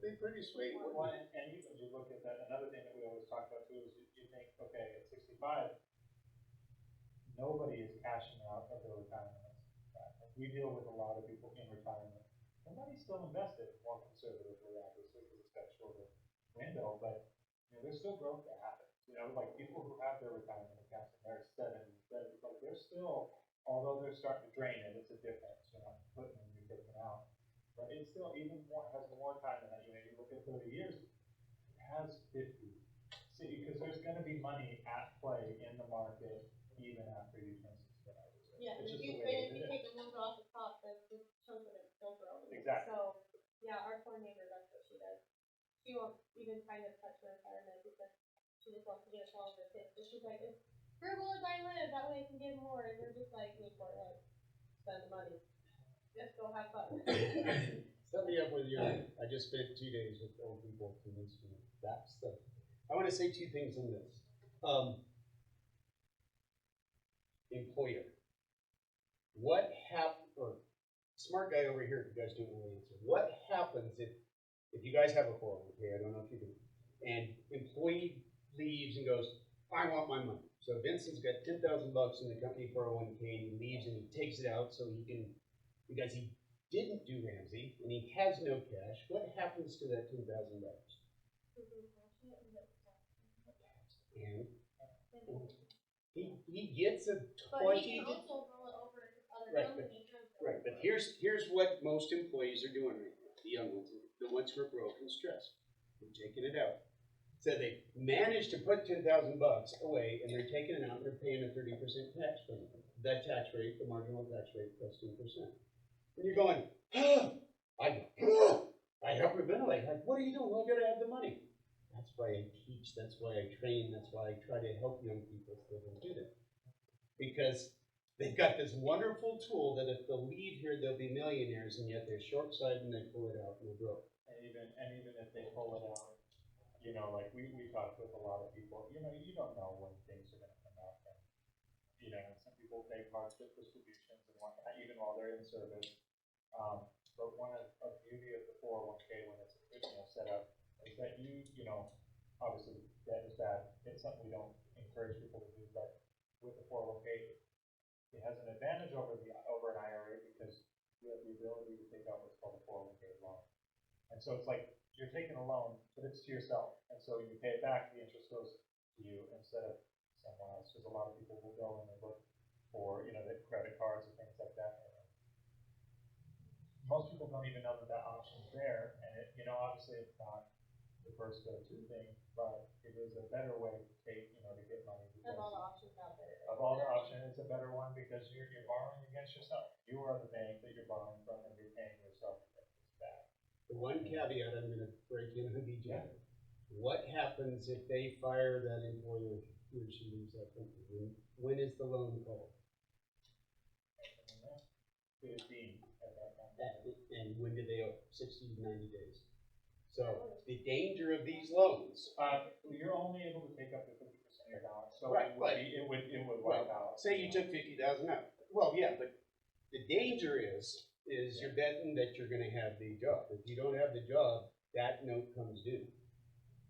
Be pretty sweet, Well, wouldn't it? and even you look at that, another thing that we always talk about too is you think, okay, at 65, nobody is cashing out of their retirement. We deal with a lot of people in retirement. Somebody's still invested, more conservatively, obviously, because it's got a shorter window, but there's still growth that happens. Like people who have their retirement accounts and they're 70, like they're still, although they're starting to drain it, it's a difference. You're not putting them, you're taking them out. But it still even more has more time than that. You look at 30 years, it has 50. See, because there's going to be money at play in the market even after you turn 65. Yeah, It's if just you, the way and if it you is. take the number off the top, then the chunk of it's still growing. Exactly. So, yeah, our poor neighbor, that's what she does. She won't even kind of touch her retirement because she just wants to get all of her kids. So she's like, as frugal as I live, that way I can get more. And we're just like, me for it. Spend the money. Just go have fun. Set me up with you. I just spent 2 days with old people convincing me. That's the. I want to say two things on this. Employer. What or smart guy over here, you guys don't know the answer. What happens if you guys have a 401k? I don't know if you do. And employee leaves and goes, I want my money. So Vincent's got $10,000 in the company 401k and he leaves and he takes it out so he can, because he didn't do Ramsey and he has no cash. What happens to that $10,000? And he gets a 20. But he can also roll it over to other Right, companies. Right, but here's what most employees are doing right now, the young ones, the ones who are broke and stressed. They're taking it out. So they managed to put $10,000 away and they're taking it out and they're paying a 30% tax rate. That tax rate, the marginal tax rate, plus 2%. And you're going, I hyperventilate. Like, what are you doing? Well, I gotta have the money. That's why I teach, that's why I train, that's why I try to help young people so they can do that. Because they've got this wonderful tool that if they'll leave here, they'll be millionaires, and yet they're short-sighted and they pull it out and they're broke. And even if they pull it out, like we talked with a lot of people, you don't know when things are going to come out. And some people take hardship distributions and whatnot, even while they're in service. But one of the beauty of the 401k when it's set up is that obviously that is bad. It's something we don't encourage people to do, but with the 401k, it has an advantage over an IRA because you have the ability to take out what's called a 401k loan. And so it's like you're taking a loan, but it's to yourself. And so you pay it back, the interest goes to you instead of someone else. Because a lot of people will go and they look for, the credit cards and things like that. Most people don't even know that option's there. And obviously it's not the first go-to thing, but it is a better way to take, to get money. Of all the options out there. Of all the options, it's a better one because you're borrowing against yourself. You are the bank that you're borrowing from and you're paying yourself to get this back. The one caveat I'm going to break in and be gentle. What happens if they fire that employer who or she leaves that company? When is the loan called? 15 at that time. And when do they owe? 60 to 90 days. So the danger of these loans. You're only able to take up to 50% of your balance, so Right, it would wipe out. Say you took 50,000 out. Well, yeah, but the danger is you're betting that you're going to have the job. If you don't have the job, that note comes due.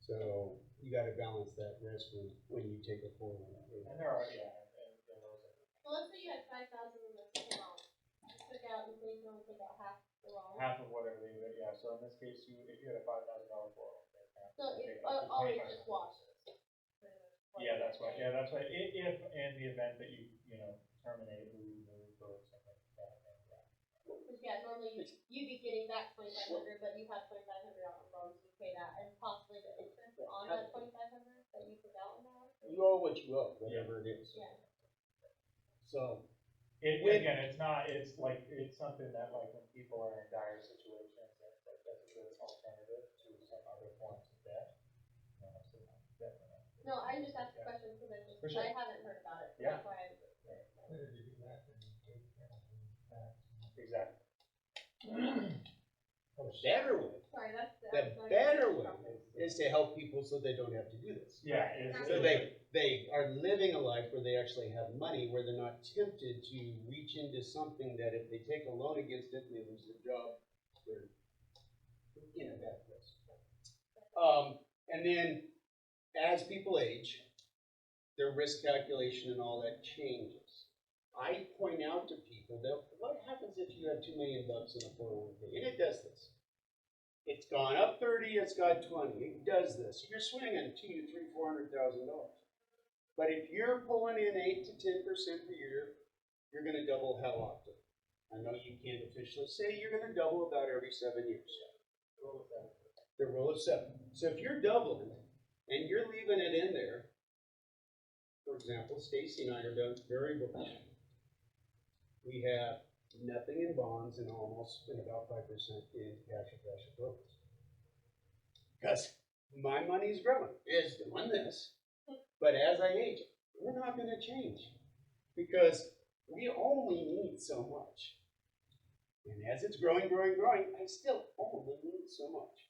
So you got to balance that risk when you take a 401k. And there are, and those are. So let's say you had 5,000 in this account. You took out, and say you only take out half the loan. Half of whatever they do, yeah. So in this case, if you had a $5,000 401k, So it always just washes. Yeah, that's right. Yeah, that's right. If in the event that you terminate, move, or something like that. Yeah, normally you'd be getting that 2,500, but you have 2,500 out on loans, you pay that, and possibly the interest on that 2,500 that you took out on that. You owe what you owe, whatever it is. Yeah. So. Again, it's not. It's something that when people are in dire situations, that's a good alternative to some other forms of debt. No, I'm just asking questions because I haven't heard about it. So Yeah. That's why I was curious. Exactly. The better way is to help people so they don't have to do this. Yeah. So they are living a life where they actually have money, where they're not tempted to reach into something that if they take a loan against it and they lose their job, in a bad place. And then as people age, their risk calculation and all that changes. I point out to people that what happens if you have $2 million in a 401k? And it does this. It's gone up 30, it's got 20. It does this. You're swinging $200,000, $300,000, $400,000. But if you're pulling in 8 to 10% per year, you're going to double how often? I know you can't officially say you're going to double about every 7 years. The rule of 7. So if you're doubling and you're leaving it in there, for example, Stacy and I are done very bullish. We have nothing in bonds and almost about 5% in cash and cash equivalents. Because my money's growing. It's doing this. But as I age, we're not going to change. Because we only need so much. And as it's growing, I still only need so much.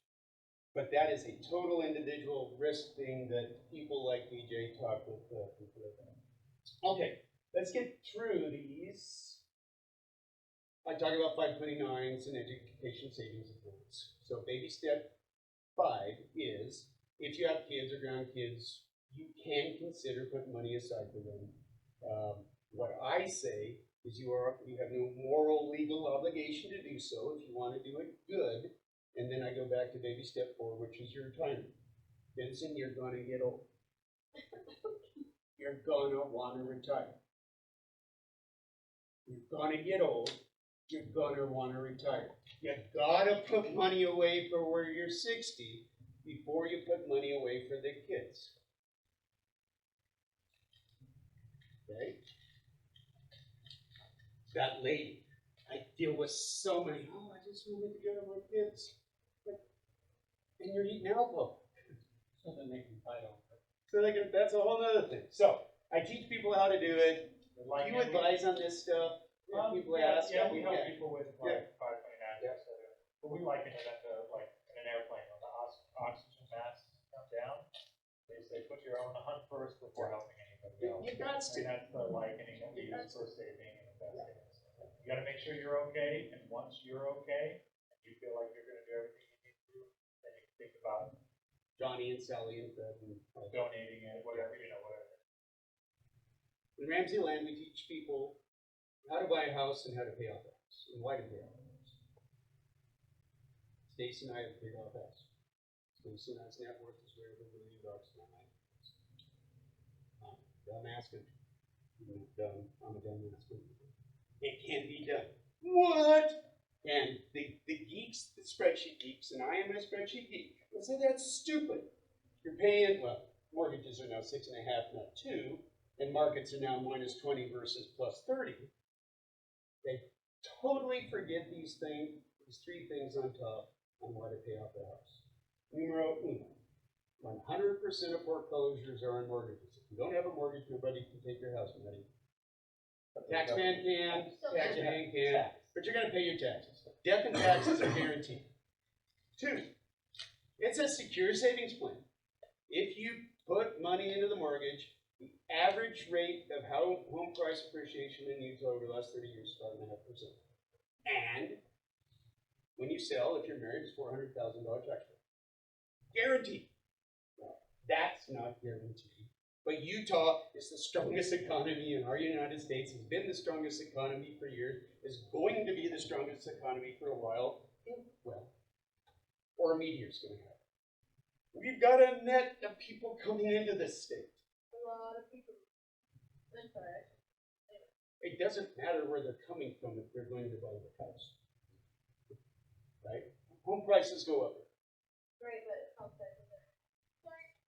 But that is a total individual risk thing that people like DJ talk with people about. Okay, let's get through these. I talk about 529s and education savings accounts. So baby step 5 is, if you have kids or grandkids, you can consider putting money aside for them. What I say is you have no moral, legal obligation to do so if you want to do it good. And then I go back to baby step 4, which is your retirement. Vincent, you're going to get old. You're going to want to retire. You're going to get old. You're going to want to retire. You got to put money away for where you're 60 before you put money away for the kids. Okay? That lady, I deal with so many. Oh, I just wanted to go to my kids. And you're eating elbow. So then they can fight over it. So that's a whole other thing. So I teach people how to do it. Like, You advise on this stuff. People ask. Yeah, we help people with Yeah. like 529, but we liken it into like in an airplane when the oxygen masks come down. They say put your own on first before helping anybody else. You got to. And that's the likening that we use for saving and investing. You got to make sure you're okay, and once you're okay, and you feel like you're going to do everything you need to do, then you can think about Johnny and Sally and Fred. And donating it, whatever, whatever. in Ramsey Land, we teach people how to buy a house and how to pay off a house, and why to pay off a house. Stacy and I have paid off a house. Stacy and I's net worth is greater than $1 million in my life. I'm asking. I'm a dumb asking. It can be done. What? And the geeks, the spreadsheet geeks, and I am a spreadsheet geek, will say that's stupid. You're paying, well, mortgages are now 6.5, not 2, and markets are now -20 versus +30. They totally forget these 3 things on top on why to pay off the house. Numero uno. 100% of foreclosures are on mortgages. If you don't have a mortgage, nobody can take your house money. Taxman can, taxman can, but you're going to pay your taxes. Death and taxes are guaranteed. 2, it's a secure savings plan. If you put money into the mortgage, the average rate of home price appreciation in Utah over the last 30 years is 5.5%. And when you sell, if you're married, it's $400,000 tax rate. Guaranteed. Well, that's not guaranteed. But Utah is the strongest economy in our United States, has been the strongest economy for years, is going to be the strongest economy for a while. Well, or a meteor's going to happen. We've got a net of people coming into this state. A lot of people. I'm sorry. It doesn't matter where they're coming from if they're going to buy the house. Right? Home prices go up. Right, but house prices are.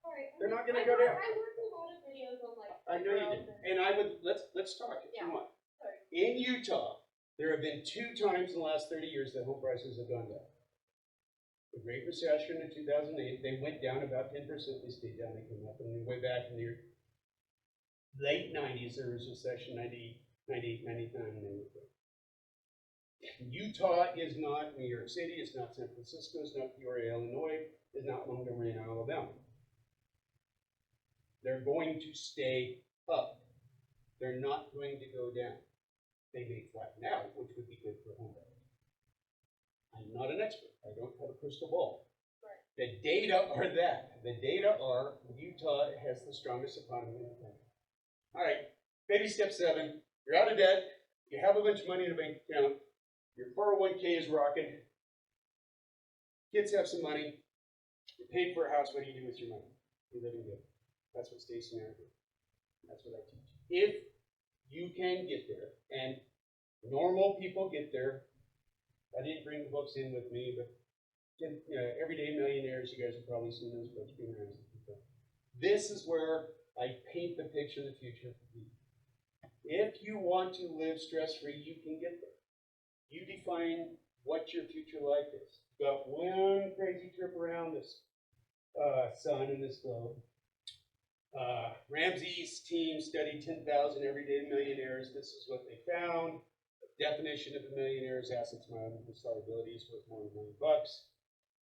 Sorry. They're not going to go down. I worked a lot of videos on like. I know you did. And I would, let's talk if you want. Sorry. In Utah, there have been 2 times in the last 30 years that home prices have gone down. The Great Recession in 2008, they went down about 10%, they stayed down, they came up, and then way back in the late 90s, there was a recession, 98, 99, and they went down. Utah is not New York City, it's not San Francisco, it's not Peoria, Illinois, it's not Montgomery, Alabama. They're going to stay up. They're not going to go down. They may flatten out, which would be good for home buyers. I'm not an expert. I don't have a crystal ball. Right. The data are that. The data are Utah has the strongest economy in the country. All right, baby step 7. You're out of debt. You have a bunch of money in a bank account. Your 401k is rocking. Kids have some money. You paid for a house. What do you do with your money? You're living good. That's what Stacy and I do. That's what I teach. If you can get there, and normal people get there, I didn't bring the books in with me, but Everyday Millionaires, you guys have probably seen those books being around. This is where I paint the picture of the future for people. If you want to live stress-free, you can get there. You define what your future life is. Got one crazy trip around this sun and this globe. Ramsey's team studied 10,000 everyday millionaires. This is what they found. The definition of a millionaire is assets minus liabilities worth more than $1 million.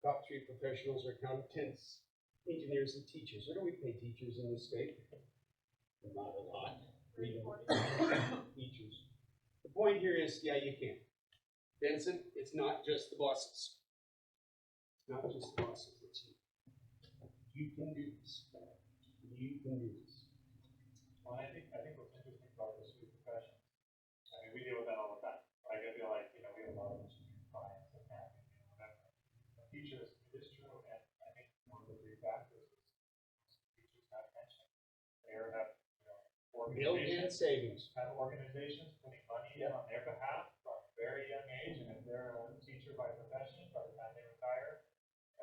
Top 3 professionals are accountants, engineers, and teachers. What do we pay teachers in this state? Not a lot. Teachers. The point here is, yeah, you can. Benson, it's not just the bosses. It's not just the bosses. It's you. You can do this. You can do this. Well, I think what's interesting about this with professions, I mean, we deal with that all the time. Like, I feel like, we have a lot of engineering clients and that, whatever. Teachers, it is true, and I think one of the big factors is teachers have pension. They have, Built-in savings. have organizations putting money in on their behalf from a very young age, and if they're a teacher by profession, by the time they retire,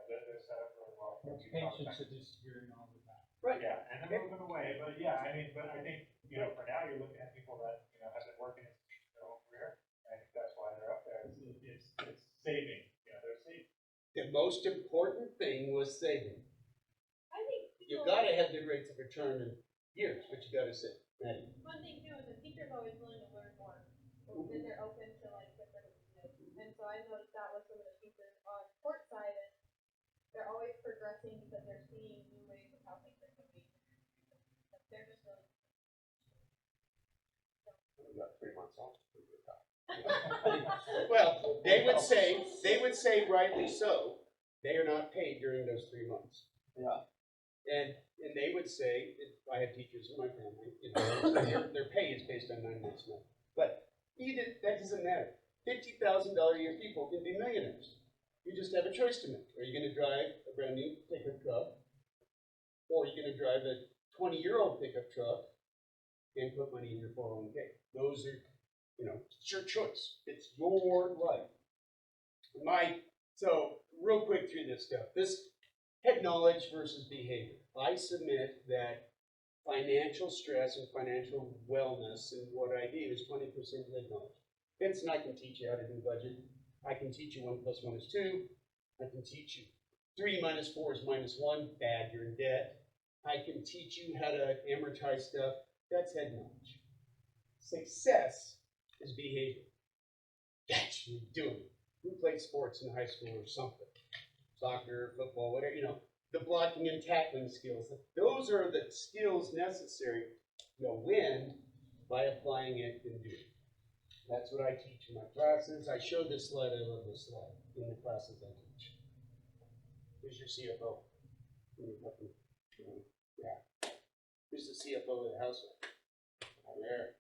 they're set up really well. Pensions are disappearing all the time. Right. Yeah, and they're moving away, but yeah, I think, for now, you're looking at people that, have been working as a teacher their whole career, and I think that's why they're up there, it's saving, they're saving. The most important thing was saving. I think You people, gotta have good rates of return in years, but you gotta save. Right. one thing too is the teacher's always willing to learn more, and they're open to like different ideas. And so I noticed that with some of the teachers on court side, and they're always progressing because they're seeing new ways of how things are going to be. They're just really. We got 3 months off. Well, they would say rightly so, they are not paid during those 3 months. Yeah. And they would say, if I have teachers in my family, their pay is based on 9 months now. But that doesn't matter. $50,000 a year people can be millionaires. You just have a choice to make. Are you going to drive a brand new pickup truck? Or are you going to drive a 20-year-old pickup truck and put money in your 401k? Those are, it's your choice. It's your life. So real quick through this stuff. This head knowledge versus behavior. I submit that financial stress and financial wellness and what I do is 20% head knowledge. Vincent, I can teach you how to do budget. I can teach you 1 + 1 is 2. I can teach you 3 - 4 is -1. Bad, you're in debt. I can teach you how to amortize stuff. That's head knowledge. Success is behavior. Actually doing it. Who played sports in high school or something? Soccer, football, whatever, the blocking and tackling skills. Those are the skills necessary to win by applying it and doing it. That's what I teach in my classes. I show this slide. I love this slide in the classes I teach. Here's your CFO. Yeah. Here's the CFO of the household. There.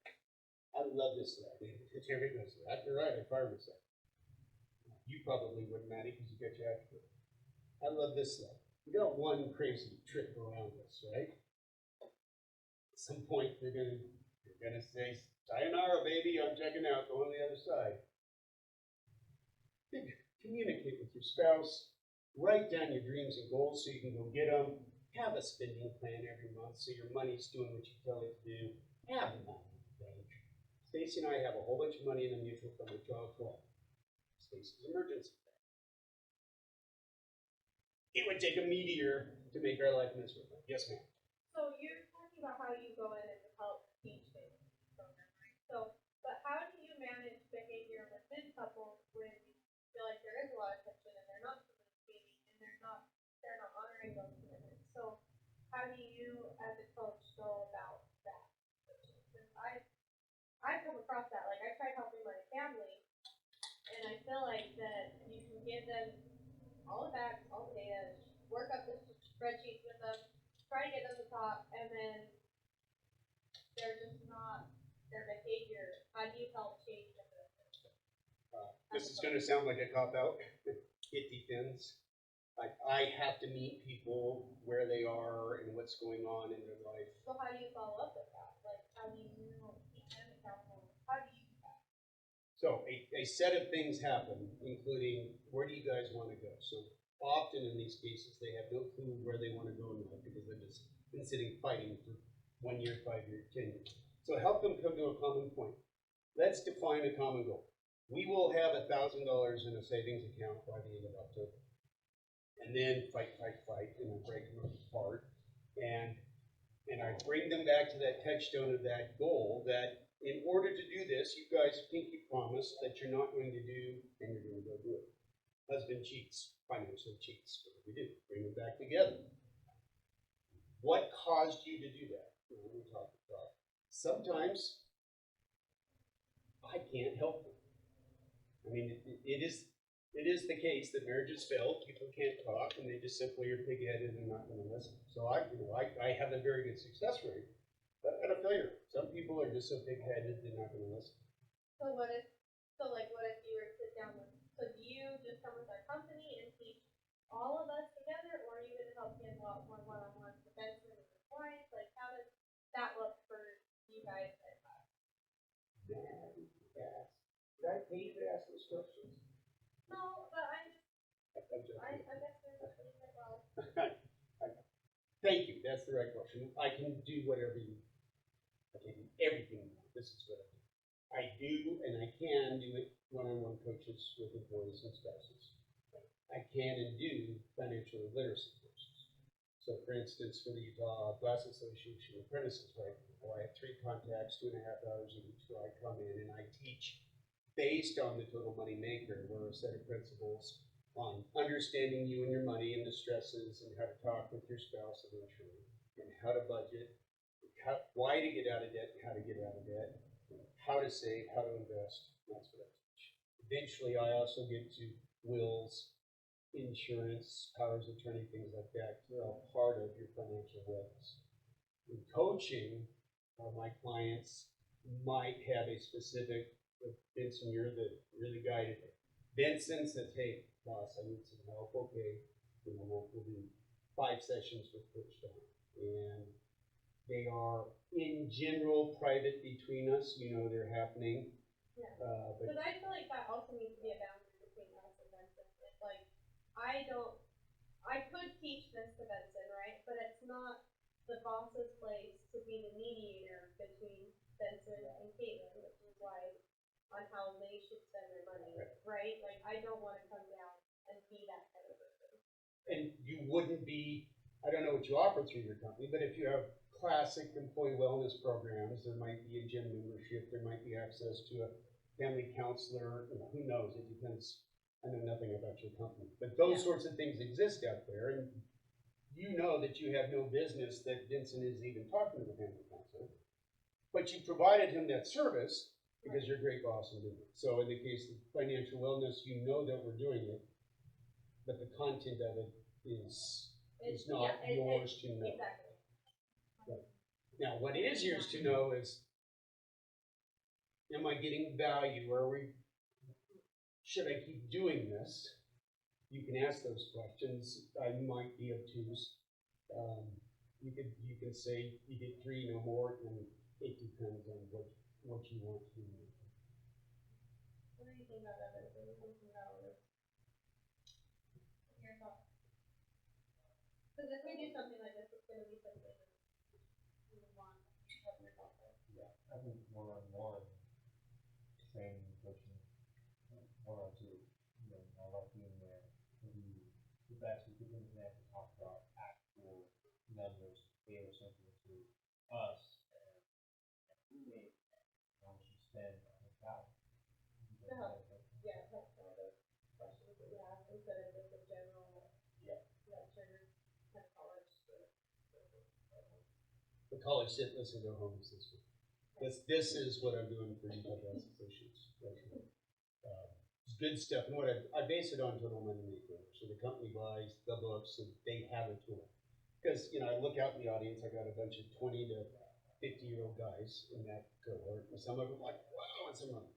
I love this slide. Everybody goes, that's right, I fired myself. You probably wouldn't, Maddie, because you got your act together. I love this slide. We got one crazy trick around this, right? At some point, you're gonna say, sayonara, baby, I'm checking out, go on the other side. Communicate with your spouse. Write down your dreams and goals so you can go get them. Have a spending plan every month so your money's doing what you tell it to do. Have a money bank. Stacy and I have a whole bunch of money in a mutual fund with John Cole. Stacy's emergency fund. It would take a meteor to make our life miserable. Yes, ma'am. So you're talking about how you go in and help teach things program, right? So, but how do you manage behavior within couples when you feel like there is a lot of tension and they're not communicating and they're not honoring those commitments? So how do you, as a coach, go about that? Because I've come across that. Like I tried helping my family, and I feel like that you can spreadsheets with them, try to get them to talk, and then they're just not, their behavior, how do you help change them? This is gonna sound like a cop-out. It depends. I have to meet people where they are and what's going on in their life. So how do you follow up with that? Like, how do you keep them accountable? How do you do that? So a set of things happen, including where do you guys want to go? So often in these cases, they have no clue where they want to go in life because they've just been sitting fighting for 1 year, 5 years, 10 years. So help them come to a common point. Let's define a common goal. We will have $1,000 in a savings account by the end of October. And then fight, and I break them apart. And I bring them back to that touchstone of that goal that in order to do this, you guys pinky promise that you're not going to do, and you're going to go do it. Husband cheats, financially cheats. What do we do? Bring them back together. What caused you to do that? We talk about. Sometimes I can't help them. I mean, it is the case that marriages fail. People can't talk, and they just simply are pig-headed and not going to listen. So I have a very good success rate, but at a failure. Some people are just so pig-headed they're not going to listen. So what if you were to sit down with, so do you just come with our company and teach all of us together, or are you gonna help give a lot more one-on-one to Benson and the clients? Like, how does that look for you guys at class? Did I pay you to ask those questions? No, but I guess there's a thing that, well, Thank you, that's the right question. I can do whatever you, I can do everything you want. This is what I do. I do, and I can do it one-on-one coaches with employees and spouses. I can and do financial literacy courses. So for instance, for the Utah Glass Association apprentices right now, I have 3 contacts, 2.5 hours a week where I come in and I teach based on the Total Money Maker, where a set of principles on understanding you and your money and the stresses and how to talk with your spouse eventually, and how to budget, why to get out of debt, and how to get out of debt, how to save, how to invest. That's what I teach. Eventually, I also get to wills, insurance, powers of attorney, things like that. They're all part of your financial wellness. In coaching, my clients might have a specific, Benson, you're the guy to Benson says, hey, boss, I need some help. Okay, we'll do 5 sessions with Coach Don. And they are, in general, private between us. They're happening. yeah. But Because I feel like that also needs to be a boundary between us and Benson. It's like, I could teach this to Benson, right? But it's not the boss's place to be the mediator between Benson and Caitlin, which is why on how they should spend their money, right? Like, I don't want to come down and be that kind of person. and you wouldn't be, I don't know what you offer through your company, but if you have classic employee wellness programs, there might be a gym membership, there might be access to a family counselor, who knows, it depends. I know nothing about your company, but those sorts of things exist out there, and you know that you have no business that Vincent is even talking to the family counselor, but you provided him that service because you're a great boss in doing it. So in the case of financial wellness, you know that we're doing it, but the content of it is not yours to know. Exactly. Right. Now, what is yours to know is, am I getting value? Should I keep doing this? You can ask those questions. I might be obtuse. You can say you get 3, no more, and it depends on what you want to do. What do you think about that? What do you think about it? Your thoughts? Because if we do something like this, it's going to be something that you want to help yourself with. Yeah, I think one-on-one training, coaching, 1-on-2. I like being there. The best we can have to talk about actual numbers, pay or something to us, and how much you spend on the child. Yeah, that's one of those questions that we ask instead of just a general lecture at college. The college sit, listen, go home is this week. This is what I'm doing for Utah Glass Associates. It's good stuff, and what I base it on Total Money Maker. So the company buys the books, and they have a tool. Because, you know, I look out in the audience, I got a bunch of 20 to 50-year-old guys in that cohort, and some of them like, wow, and some of them,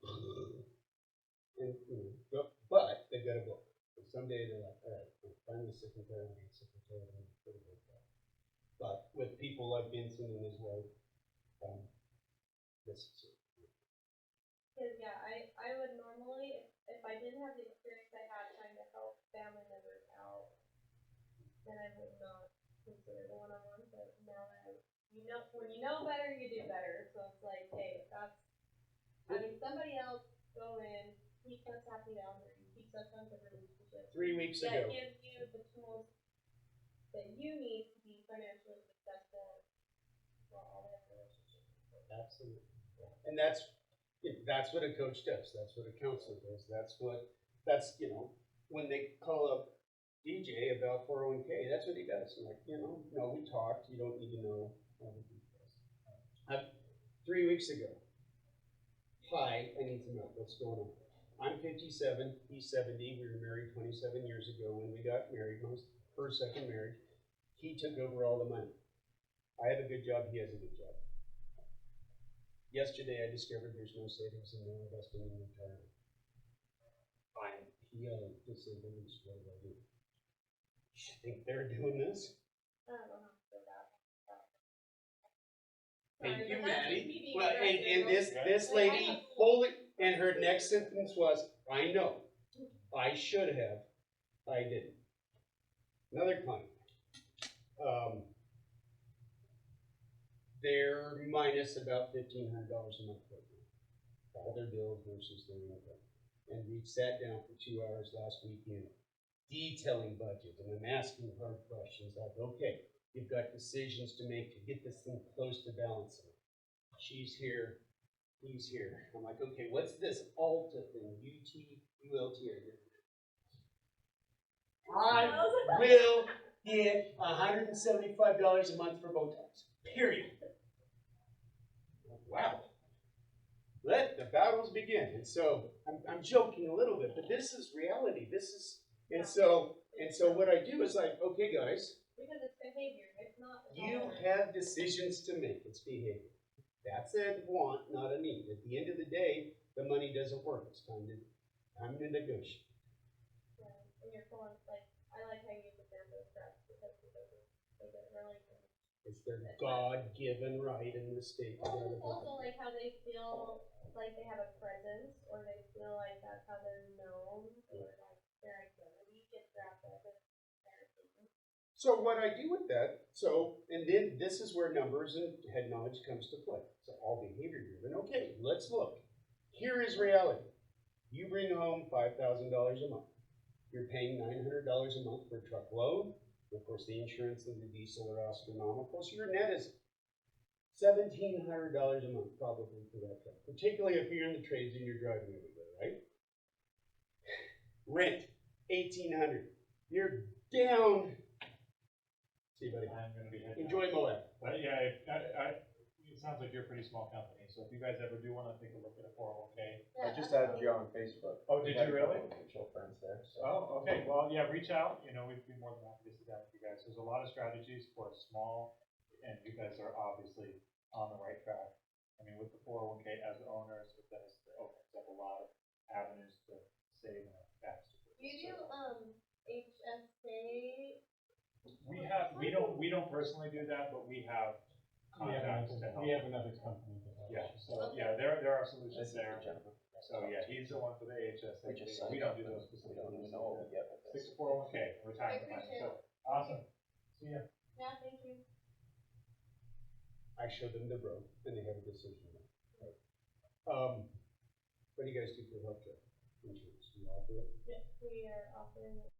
and, you know, but they've got a book. And someday they're like, all right, I'm finally sick and tired of being sick and tired of being sick and tired. But with people like Vincent and his wife, this is it. Cause yeah, I would normally, if I didn't have the experience I had trying to help family members out, then I would not consider the one-on-one, but now that you know, when you know better, you do better, so it's like, hey, that's, having somebody else go in, keep us happy boundaries, keeps us on the relationship. 3 weeks Yeah, ago. gives you the tools that you need to be financially successful while all the other relationships. Absolutely. And that's what a coach does. That's what a counselor does. That's, you know, when they call up DJ about 401k, that's what he does. I'm like, you know, no, we talked. You don't need to know all the details. 3 weeks ago, hi, I need some help. What's going on? I'm 57. He's 70. We were married 27 years ago. When we got married, my first, second marriage, he took over all the money. I have a good job. He has a good job. Yesterday, I discovered there's no savings and no investing in retirement. I'm disabled and what do I do? You think they're doing this? I don't know how to do that. Thank Sorry, you, but that's Maddie. just me being Well, and aggressive. this lady fully, and her next sentence was, I know. I should have. I didn't. Another client. They're minus about $1,500 a month right now. All their bills versus their income. And we sat down for 2 hours last weekend detailing budget, and I'm asking hard questions like, okay, you've got decisions to make to get this thing close to balancing. She's here, he's here. I'm like, okay, what's this Alta thing? ULT. I will get $175 a month for Botox. Period. Wow. Let the battles begin. And so I'm joking a little bit, but this is reality. And so what I do is like, okay, guys, Because it's behavior, it's not. you have decisions to make. It's behavior. That's a want, not a need. At the end of the day, the money doesn't work. It's time to negotiate. Yeah, and you're pulling, like, I like how you use the example of stress, because they get really. It's their God-given right in the state. Well, it's also like how they feel like they have a presence, or they feel like that's how they're known, or like their identity gets wrapped up in their opinion. So what I do with that, and then this is where numbers and head knowledge comes to play. So all behavior driven. Okay, let's look. Here is reality. You bring home $5,000 a month. You're paying $900 a month for a truck loan. Of course, the insurance and the diesel are astronomical. So your net is $1,700 a month probably for that truck, particularly if you're in the trades and you're driving everywhere, right? Rent, $1,800. You're down. See you, buddy. I'm gonna be heading out. Enjoy Moab. But yeah, it sounds like you're a pretty small company, so if you guys ever do wanna take a look at a 401k. I just added you on Facebook. Oh, did you really? Mutual friends there, so. Oh, okay, well, yeah, reach out, you know, we'd be more than happy to sit down with you guys. There's a lot of strategies for small, and you guys are obviously on the right track. I mean, with the 401k as owners, it opens up a lot of avenues to save and have tax. Do you do, HSA? We don't personally do that, but we have contacts to help. We have another company that helps. Yeah, so, yeah, there are solutions This is there. Jennifer. So, yeah, he's the one for the HSA. We just We don't do those We specific. don't even know what we get with Stick this. to 401k, retirement plan, appreciate so, awesome. See ya. Yeah, thank you. I show them the road and they have a decision to make. What do you guys do for healthcare insurance? Do you offer it? Yes, we are offering it